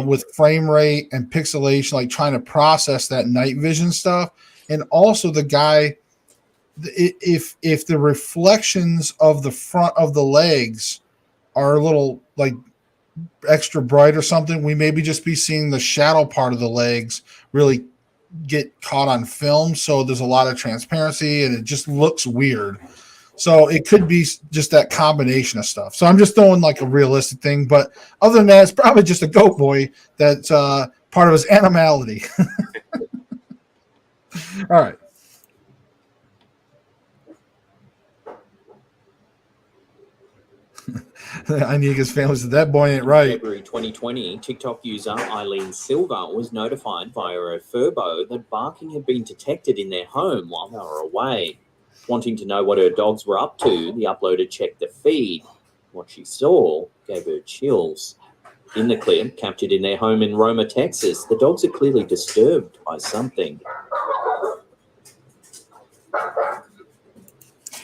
with frame rate and pixelation, like trying to process that night vision stuff. And also the guy, if the reflections of the front of the legs are a little like extra bright or something, we maybe just be seeing the shadow part of the legs really get caught on film. So there's a lot of transparency and it just looks weird. So it could be just that combination of stuff. So I'm just throwing like a realistic thing. But other than that, it's probably just a goat boy that's part of his animality. All right. Iniga's family said that boy ain't right. In February 2020, TikTok user Eileen Silver was notified via her Furbo that barking had been detected in their home while they were away. Wanting to know what her dogs were up to, the uploader checked the feed. What she saw gave her chills. In the clip, captured in their home in Roma, Texas, the dogs are clearly disturbed by something.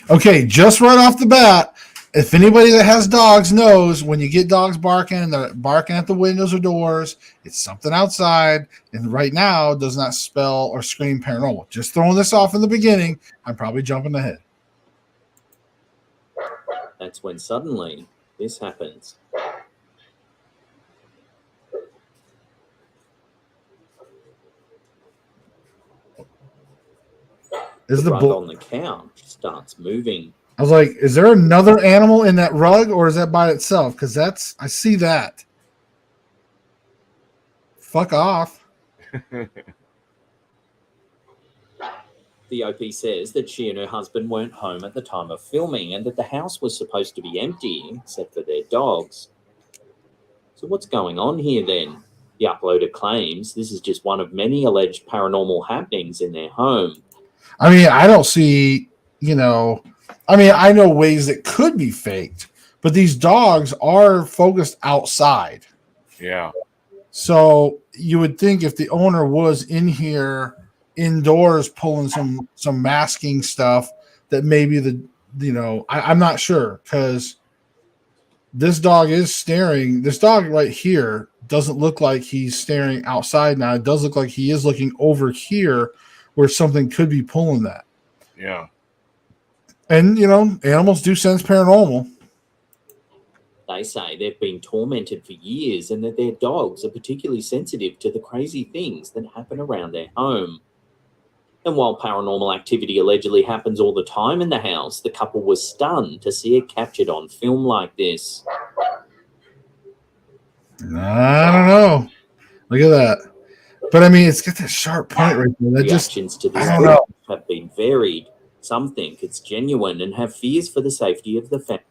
Okay, just right off the bat, if anybody that has dogs knows when you get dogs barking and they're barking at the windows or doors, it's something outside. And right now does not spell or scream paranormal. Just throwing this off in the beginning. I'm probably jumping ahead. That's when suddenly this happens. Is the the rug on the couch starts moving. I was like, is there another animal in that rug or is that by itself? Because I see that. Fuck off. The OP says that she and her husband weren't home at the time of filming and that the house was supposed to be empty except for their dogs. So what's going on here then? The uploader claims this is just one of many alleged paranormal happenings in their home. I mean, I don't see, I know ways that could be faked, but these dogs are focused outside. Yeah. So you would think if the owner was in here indoors pulling some masking stuff that maybe I'm not sure because this dog is staring. This dog right here doesn't look like he's staring outside now. It does look like he is looking over here where something could be pulling that. Yeah. And, animals do sense paranormal. They say they've been tormented for years and that their dogs are particularly sensitive to the crazy things that happen around their home. And while paranormal activity allegedly happens all the time in the house, the couple was stunned to see it captured on film like this. I don't know. Look at that. But I mean, it's got that sharp point right there. That just, Reactions to this I don't know. have been varied. Some think it's genuine and have fears for the safety of the family.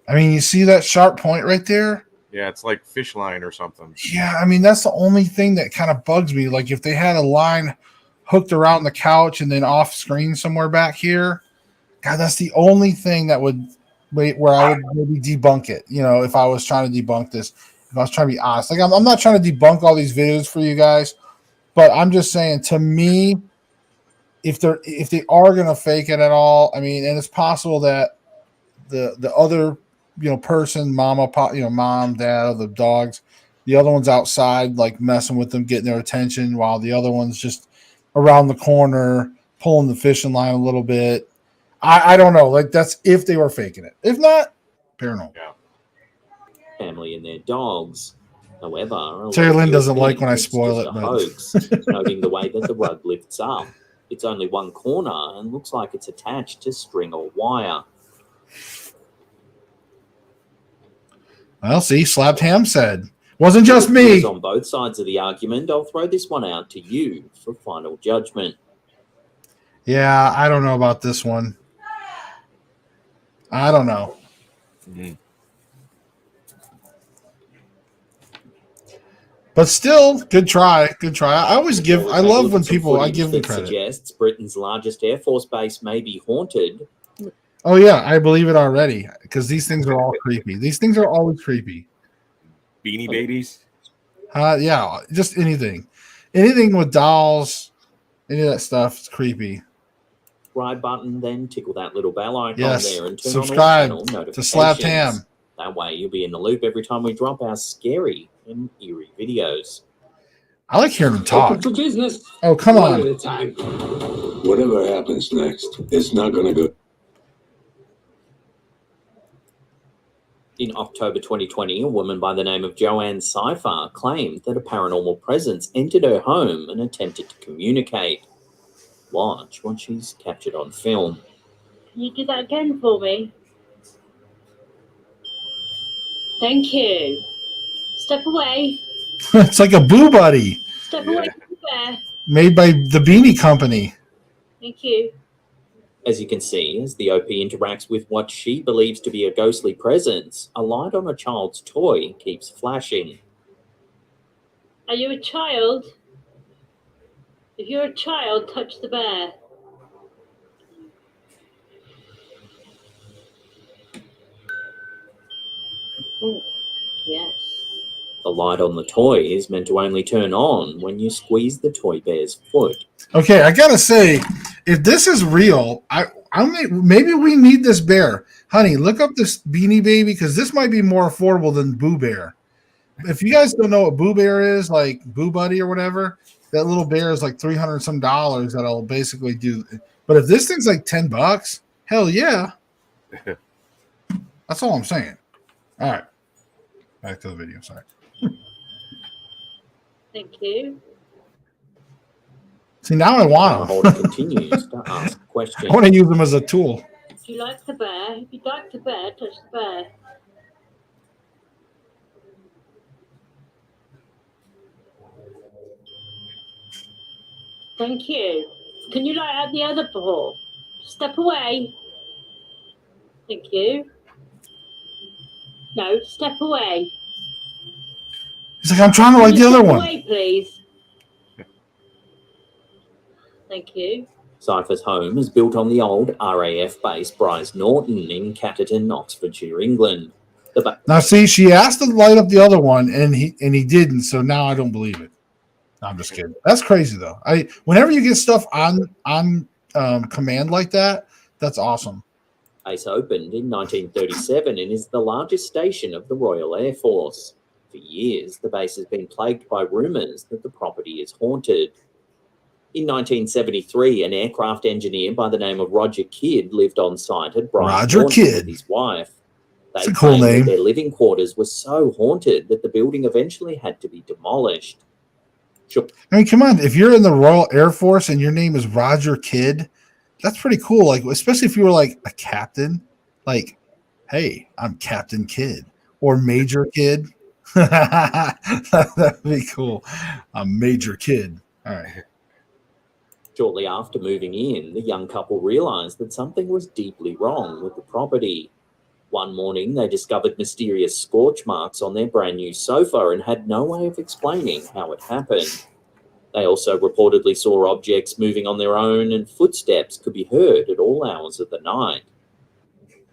I mean, you see that sharp point right there? Yeah, it's like fish line or something. Yeah, I mean, that's the only thing that kind of bugs me. Like if they had a line hooked around the couch and then off screen somewhere back here, God, that's the only thing that would where I would maybe debunk it. You know, if I was trying to debunk this, if I was trying to be honest, like I'm not trying to debunk all these videos for you guys, but I'm just saying, to me, if they are going to fake it at all, I mean, and it's possible that the other, person, mama, pop, mom, dad, the dogs, the other one's outside, like messing with them, getting their attention, while the other one's just around the corner pulling the fishing line a little bit. I don't know. Like, that's if they were faking it. If not, paranormal. Yeah. Family and their dogs. However, Terry Lynn doesn't like when I it's spoil just it, a but hoax, noting the way that the rug lifts up. It's only one corner and looks like it's attached to string or wire. well, see, Slapped Ham said, wasn't just me. On both sides of the argument, I'll throw this one out to you for final judgment. Yeah, I don't know about this one. I don't know. Mm-hmm. But still, good try. Good try. I love when I give them credit. Suggests Britain's largest Air Force base may be haunted. Oh, yeah, I believe it already, because these things are all creepy. These things are always creepy. Beanie Babies? Yeah, just anything. Anything with dolls, any of that stuff is creepy. Subscribe button, then tickle that little bell icon there and turn subscribe on all channel notifications. To Slapped Ham. That way you'll be in the loop every time we drop our scary and eerie videos. I like hearing them talk. Open for business. Oh, come on. One at a time. Whatever happens next, it's not going to go. In October 2020, a woman by the name of Joanne Seifer claimed that a paranormal presence entered her home and attempted to communicate. Watch what she's captured on film. Can you do that again for me? Thank you. Step away. It's like a Boo Buddy. Step away from there. Made by the Beanie Company. Thank you. As you can see, as the OP interacts with what she believes to be a ghostly presence, a light on a child's toy keeps flashing. Are you a child? If you're a child, touch the bear. Oh, yes. The light on the toy is meant to only turn on when you squeeze the toy bear's foot. Okay, I gotta say, if this is real, maybe we need this bear. Honey, look up this Beanie Baby, because this might be more affordable than Boo Bear. If you guys don't know what Boo Bear is, like Boo Buddy or whatever, that little bear is like $300 some that'll basically do. But if this thing's like $10, hell yeah. That's all I'm saying. All right. Back to the video. Sorry. Thank you. See, now I want them. Continues to ask questions. I want to use them as a tool. Do you like the bear? If you like the bear, touch the bear. Thank you. Can you light out the other ball? Step away. Thank you. No, step away. He's like, I'm trying to light the other one. Away, please. Thank you. Seifer's home is built on the old RAF base Bryce Norton in Catterton, Oxfordshire, England. Now, see, she asked to light up the other one, and he didn't. So now I don't believe it. No, I'm just kidding. That's crazy, though. Whenever you get stuff on command like that, that's awesome. Base opened in 1937 and is the largest station of the Royal Air Force. For years, the base has been plagued by rumours that the property is haunted. In 1973, an aircraft engineer by the name of Roger Kidd lived on site at Bryce Norton with his wife. They That's a cool name. Their living quarters were so haunted that the building eventually had to be demolished. Sure. I mean, come on. If you're in the Royal Air Force and your name is Roger Kidd, that's pretty cool. Like, especially if you were like a captain, like, hey, I'm Captain Kidd or Major Kidd. That'd be cool. I'm Major Kidd. All right. Shortly after moving in, the young couple realized that something was deeply wrong with the property. One morning, they discovered mysterious scorch marks on their brand new sofa and had no way of explaining how it happened. They also reportedly saw objects moving on their own, and footsteps could be heard at all hours of the night.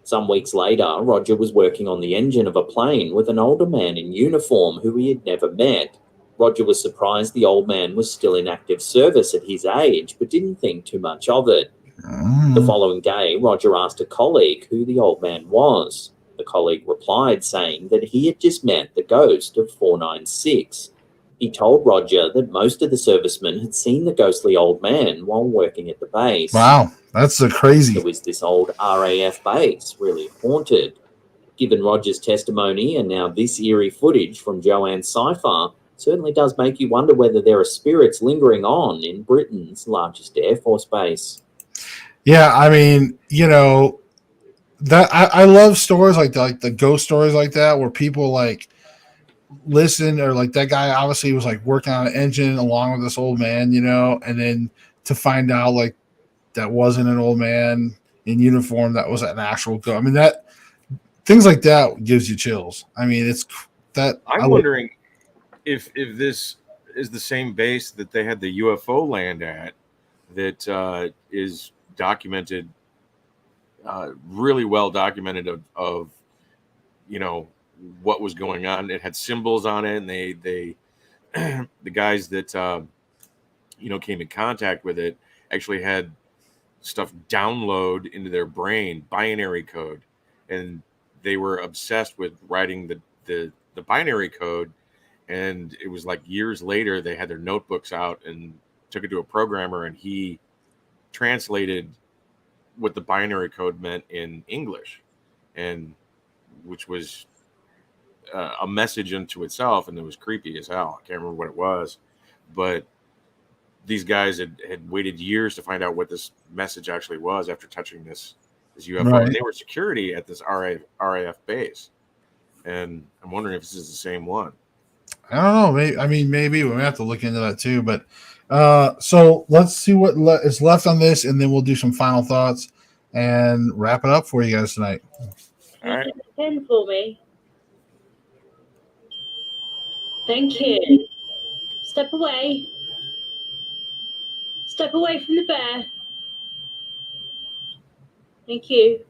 Some weeks later, Roger was working on the engine of a plane with an older man in uniform who he had never met. Roger was surprised the old man was still in active service at his age, but didn't think too much of it. The following day, Roger asked a colleague who the old man was. The colleague replied saying that he had just met the ghost of 496. He told Roger that most of the servicemen had seen the ghostly old man while working at the base. Wow, that's a crazy. So is this old RAF base really haunted? Given Roger's testimony and now this eerie footage from Joanne's cipher, certainly does make you wonder whether there are spirits lingering on in Britain's largest Air Force base. Yeah, I mean, that I love stories like the ghost stories like that, where people like listen, or like that guy obviously was like working on an engine along with this old man, and then to find out like that wasn't an old man in uniform, that was an actual ghost. I mean, that things like that gives you chills. I mean, it's that I'm wondering if this is the same base that they had the UFO land at, that is documented, really well documented of what was going on. It had symbols on it, and they the guys that came in contact with it actually had stuff download into their brain, binary code, and they were obsessed with writing the binary code. And it was like years later, they had their notebooks out and took it to a programmer, and he translated what the binary code meant in English, and which was a message unto itself, and it was creepy as hell. I can't remember what it was, but these guys had waited years to find out what this message actually was after touching this UFO. Right. And they were security at this RAF base, and I'm wondering if this is the same one. I don't know. Maybe we have to look into that too. But so let's see what is left on this, and then we'll do some final thoughts and wrap it up for you guys tonight. All right. Get the pen for me. Thank you. Step away. Step away from the bear. Thank you.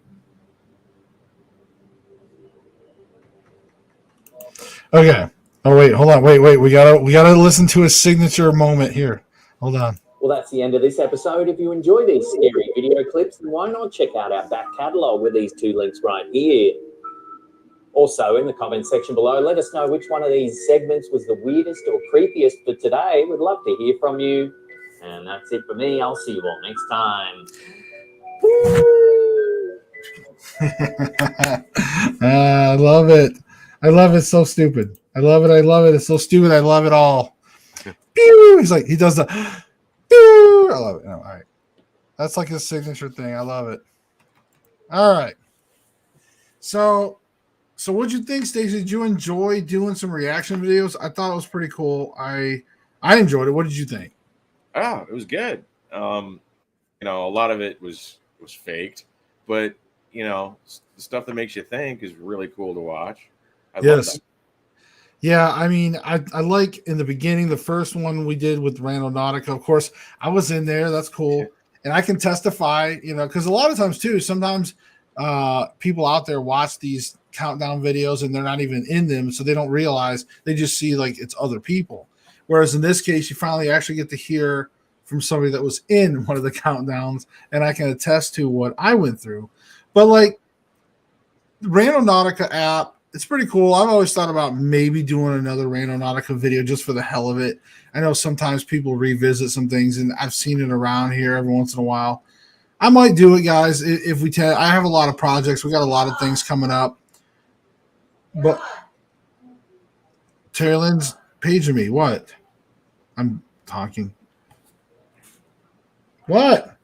Okay. Oh wait, hold on. Wait. We gotta listen to a signature moment here. Hold on. Well, that's the end of this episode. If you enjoy these scary video clips, then why not check out our back catalogue with these two links right here. Also, in the comment section below, let us know which one of these segments was the weirdest or creepiest for today. We'd love to hear from you. And that's it for me. I'll see you all next time. I love it. I love it. So stupid. I love it. It's so stupid. I love it all. Pew! He's like, he does the pew! I love it. All right. That's like his signature thing. I love it. All right. So what'd you think, Stacey? Did you enjoy doing some reaction videos? I thought it was pretty cool. I enjoyed it. What did you think? Oh, it was good. A lot of it was faked, but the stuff that makes you think is really cool to watch. I love that. Yeah, I mean, I like in the beginning, the first one we did with Randonautica. Of course, I was in there. That's cool. And I can testify, because a lot of times too, sometimes people out there watch these countdown videos and they're not even in them. So they don't realize, they just see like it's other people. Whereas in this case, you finally actually get to hear from somebody that was in one of the countdowns, and I can attest to what I went through. But like the Randonautica app, it's pretty cool. I've always thought about maybe doing another Randonautica video just for the hell of it. I know sometimes people revisit some things, and I've seen it around here every once in a while. I might do it, guys. If we I have a lot of projects. We got a lot of things coming up. But Terry Lynn's paging me. What? I'm talking. What?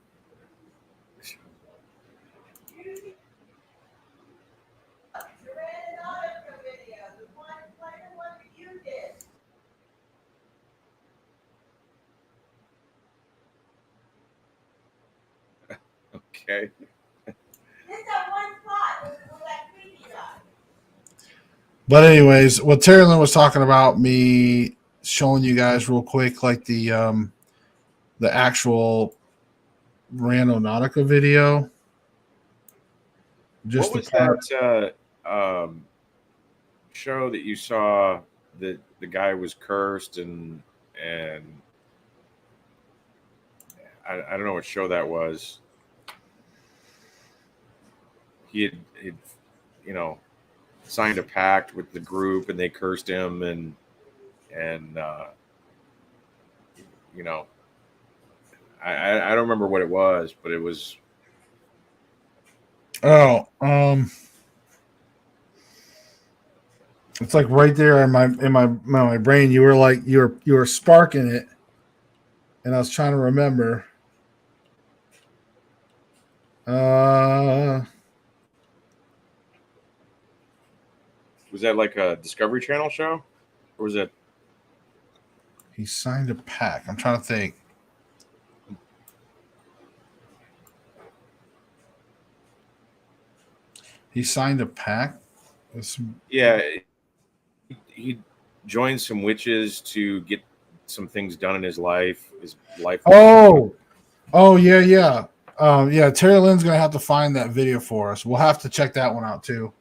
Okay. But anyways, what Terry Lynn was talking about, me showing you guys real quick, like the actual Randonautica video. Just What was the part. that show that you saw that the guy was cursed and I don't know what show that was. He had signed a pact with the group and they cursed him and I don't remember what it was, but it was. Oh, it's like right there in my brain. You were like you were sparking it, and I was trying to remember. Was that like a Discovery Channel show, or was it? He signed a pact. I'm trying to think. He signed a pact. Yeah, he joined some witches to get some things done in his life. Oh, yeah. Yeah. Terry Lynn's gonna have to find that video for us. We'll have to check that one out too.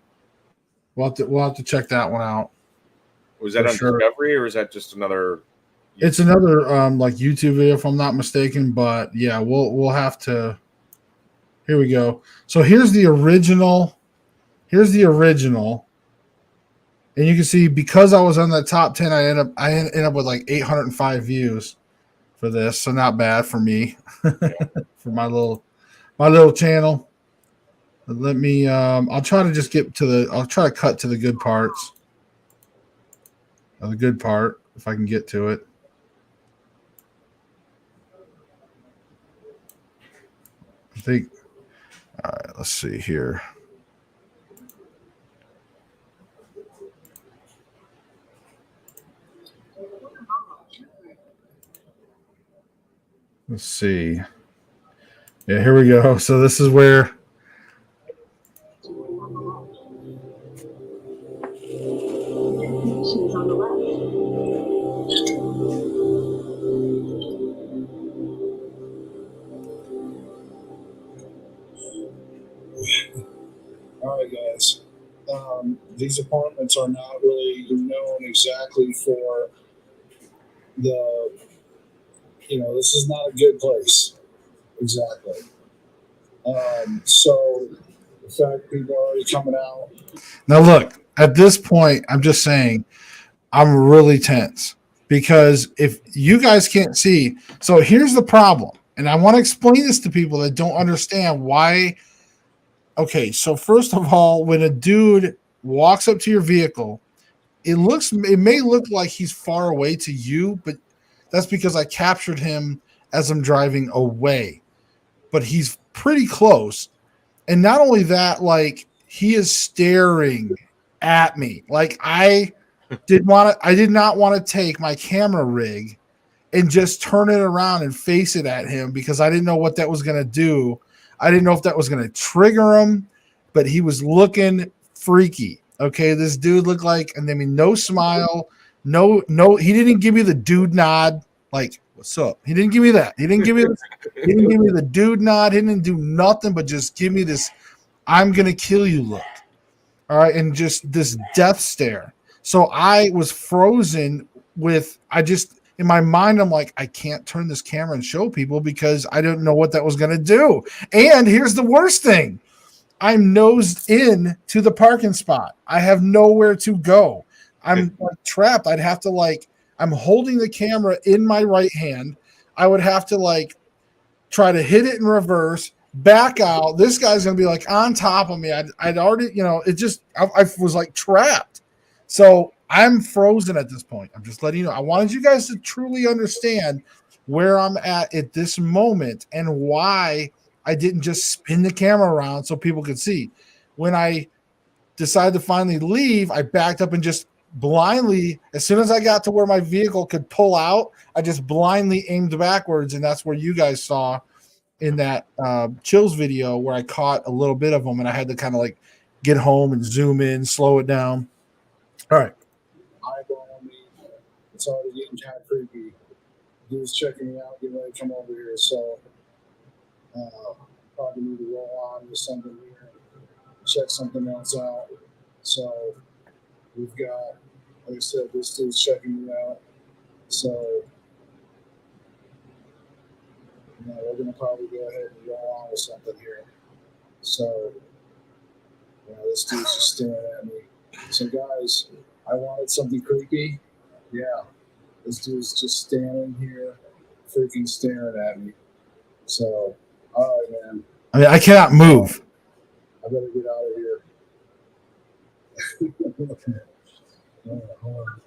We'll have to check that one out. Was that on Discovery or is that just another? It's another like YouTube video, if I'm not mistaken. But yeah, we'll have to. Here we go. So here's the original. And you can see because I was on the top 10, I end up with like 805 views for this. So not bad for me. For my little channel. But let me I'll try to just I'll try to cut to the good parts. The good part, if I can get to it. I think all right, let's see here. Let's see. Yeah, here we go. So this is where All right, guys. These apartments are not really known exactly for the, this is not a good place. Exactly. So the fact people are already coming out. now look, at this point, I'm just saying I'm really tense because if you guys can't see, so here's the problem. And I want to explain this to people that don't understand why. Okay, so first of all, when a dude walks up to your vehicle, it may look like he's far away to you, but that's because I captured him as I'm driving away. But he's pretty close. And not only that, like he is staring at me. Like I did not want to take my camera rig and just turn it around and face it at him because I didn't know what that was going to do. I didn't know if that was going to trigger him, but he was looking freaky. Okay, this dude looked like, and I mean, no smile, no, he didn't give me the dude nod, like, what's up? He didn't give me that. He didn't give me the dude nod. He didn't do nothing but just give me this, I'm gonna kill you look. All right, and just this death stare. So I was frozen in my mind, I'm like, I can't turn this camera and show people because I didn't know what that was going to do. And here's the worst thing. I'm nosed in to the parking spot. I have nowhere to go. I'm like trapped. I'd have to I'm holding the camera in my right hand. I would have to try to hit it in reverse, back out. This guy's going to be on top of me. I'd already, I was trapped. So I'm frozen at this point. I'm just letting you know. I wanted you guys to truly understand where I'm at this moment and why I didn't just spin the camera around so people could see. When I decided to finally leave, I backed up and just blindly, as soon as I got to where my vehicle could pull out, I just blindly aimed backwards, and that's where you guys saw in that chills video where I caught a little bit of them, and I had to kind of like get home and zoom in, slow it down. All right. Eyeballing me. It's already getting kind of creepy. Dude's checking me out, getting ready to come over here. So probably need to roll on with something here, check something else out. So we've got, like I said, this dude's checking me out. So we're gonna probably go ahead and roll on with something here. So this dude's just staring at me. So guys, I wanted something creepy. Yeah, this dude's just standing here, freaking staring at me. So, all right, man. I mean, I cannot move. I better get out of here. Hold on.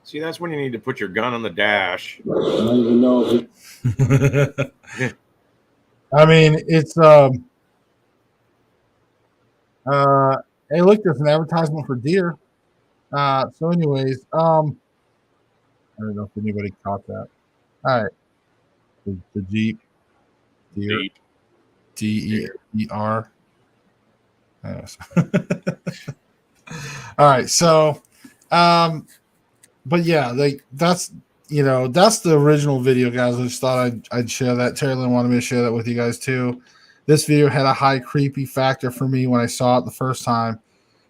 See, that's when you need to put your gun on the dash. I don't even know if I mean, it's hey, look, there's an advertisement for deer. So anyways, I don't know if anybody caught that. All right. The Jeep deer. DER. Yes. All right, so but yeah, like that's that's the original video, guys. I just thought I'd share that. Terry Lynn wanted me to share that with you guys too. This video had a high creepy factor for me when I saw it the first time.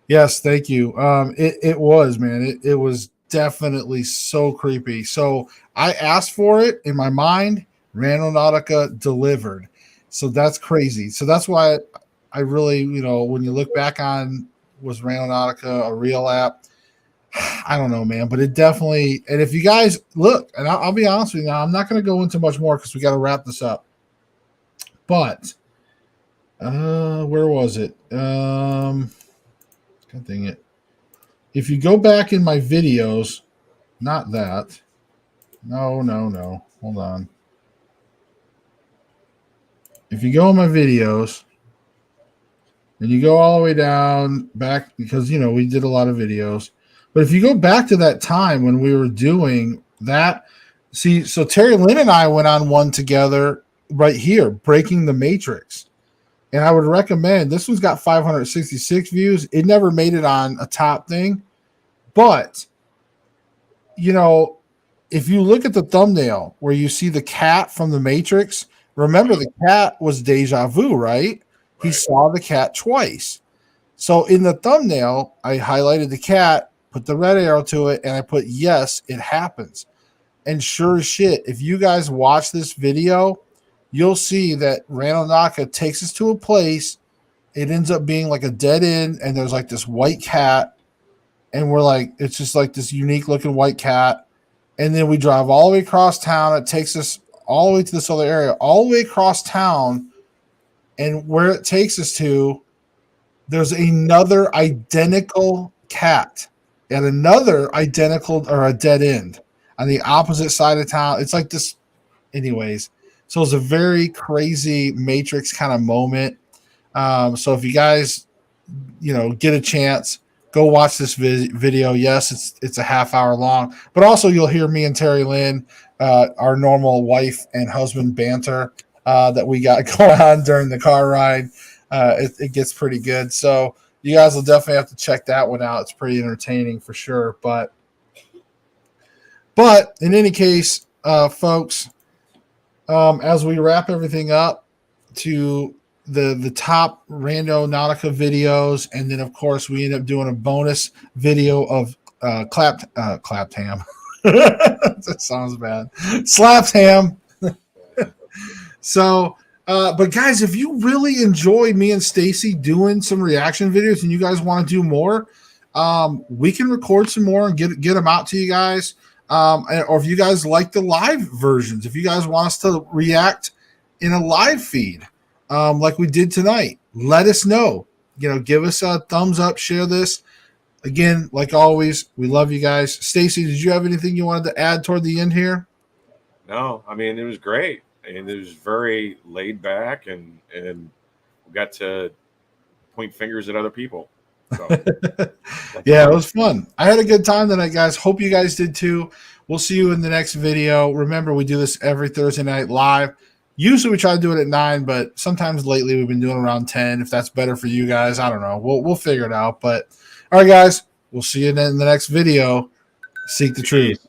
Yes, thank you. It was, man. It was definitely so creepy. So I asked for it in my mind. Randonautica delivered. So that's crazy. So that's why I really, when you look back on, was Randonautica a real app? I don't know, man, but it definitely. And if you guys look, and I'll be honest with you now, I'm not going to go into much more because we got to wrap this up. But where was it? God dang it! If you go back in my videos, not that. No. Hold on. If you go in my videos and you go all the way down back, because we did a lot of videos. But if you go back to that time when we were doing that, so Terry Lynn and I went on one together right here, Breaking the Matrix. And I would recommend, this one's got 566 views. It never made it on a top thing. But, if you look at the thumbnail where you see the cat from the Matrix, remember the cat was Deja Vu, right? He saw the cat twice. So in the thumbnail, I highlighted the cat, put the red arrow to it, and I put, yes, it happens. And sure as shit, if you guys watch this video, you'll see that Randonautica takes us to a place. It ends up being like a dead end, and there's like this white cat. And we're like, it's just like this unique looking white cat. And then we drive all the way across town. It takes us all the way to this other area, all the way across town. And where it takes us to, there's another identical cat at another identical or a dead end on the opposite side of town. It's like this, anyways. So it's a very crazy Matrix kind of moment. So if you guys, get a chance, go watch this video. Yes, it's a half hour long, but also you'll hear me and Terry Lynn, our normal wife and husband banter that we got going on during the car ride. It gets pretty good. So you guys will definitely have to check that one out. It's pretty entertaining for sure. But in any case, folks, as we wrap everything up to the top Randonautica videos, and then of course we end up doing a bonus video of Claptam. That sounds bad. Slaps ham. So but guys, if you really enjoy me and Stacey doing some reaction videos and you guys want to do more, we can record some more and get them out to you guys. Or if you guys like the live versions, if you guys want us to react in a live feed, like we did tonight, let us know. Give us a thumbs up, share this. Again, like always, we love you guys. Stacey, did you have anything you wanted to add toward the end here? No, I mean, it was great. and it was very laid back, and we got to point fingers at other people. So, yeah, it was fun. I had a good time tonight, guys. Hope you guys did too. We'll see you in the next video. Remember, we do this every Thursday night live. Usually we try to do it at 9, but sometimes lately we've been doing around 10. If that's better for you guys, I don't know. We'll figure it out. But all right, guys, we'll see you in the next video. Seek the truth.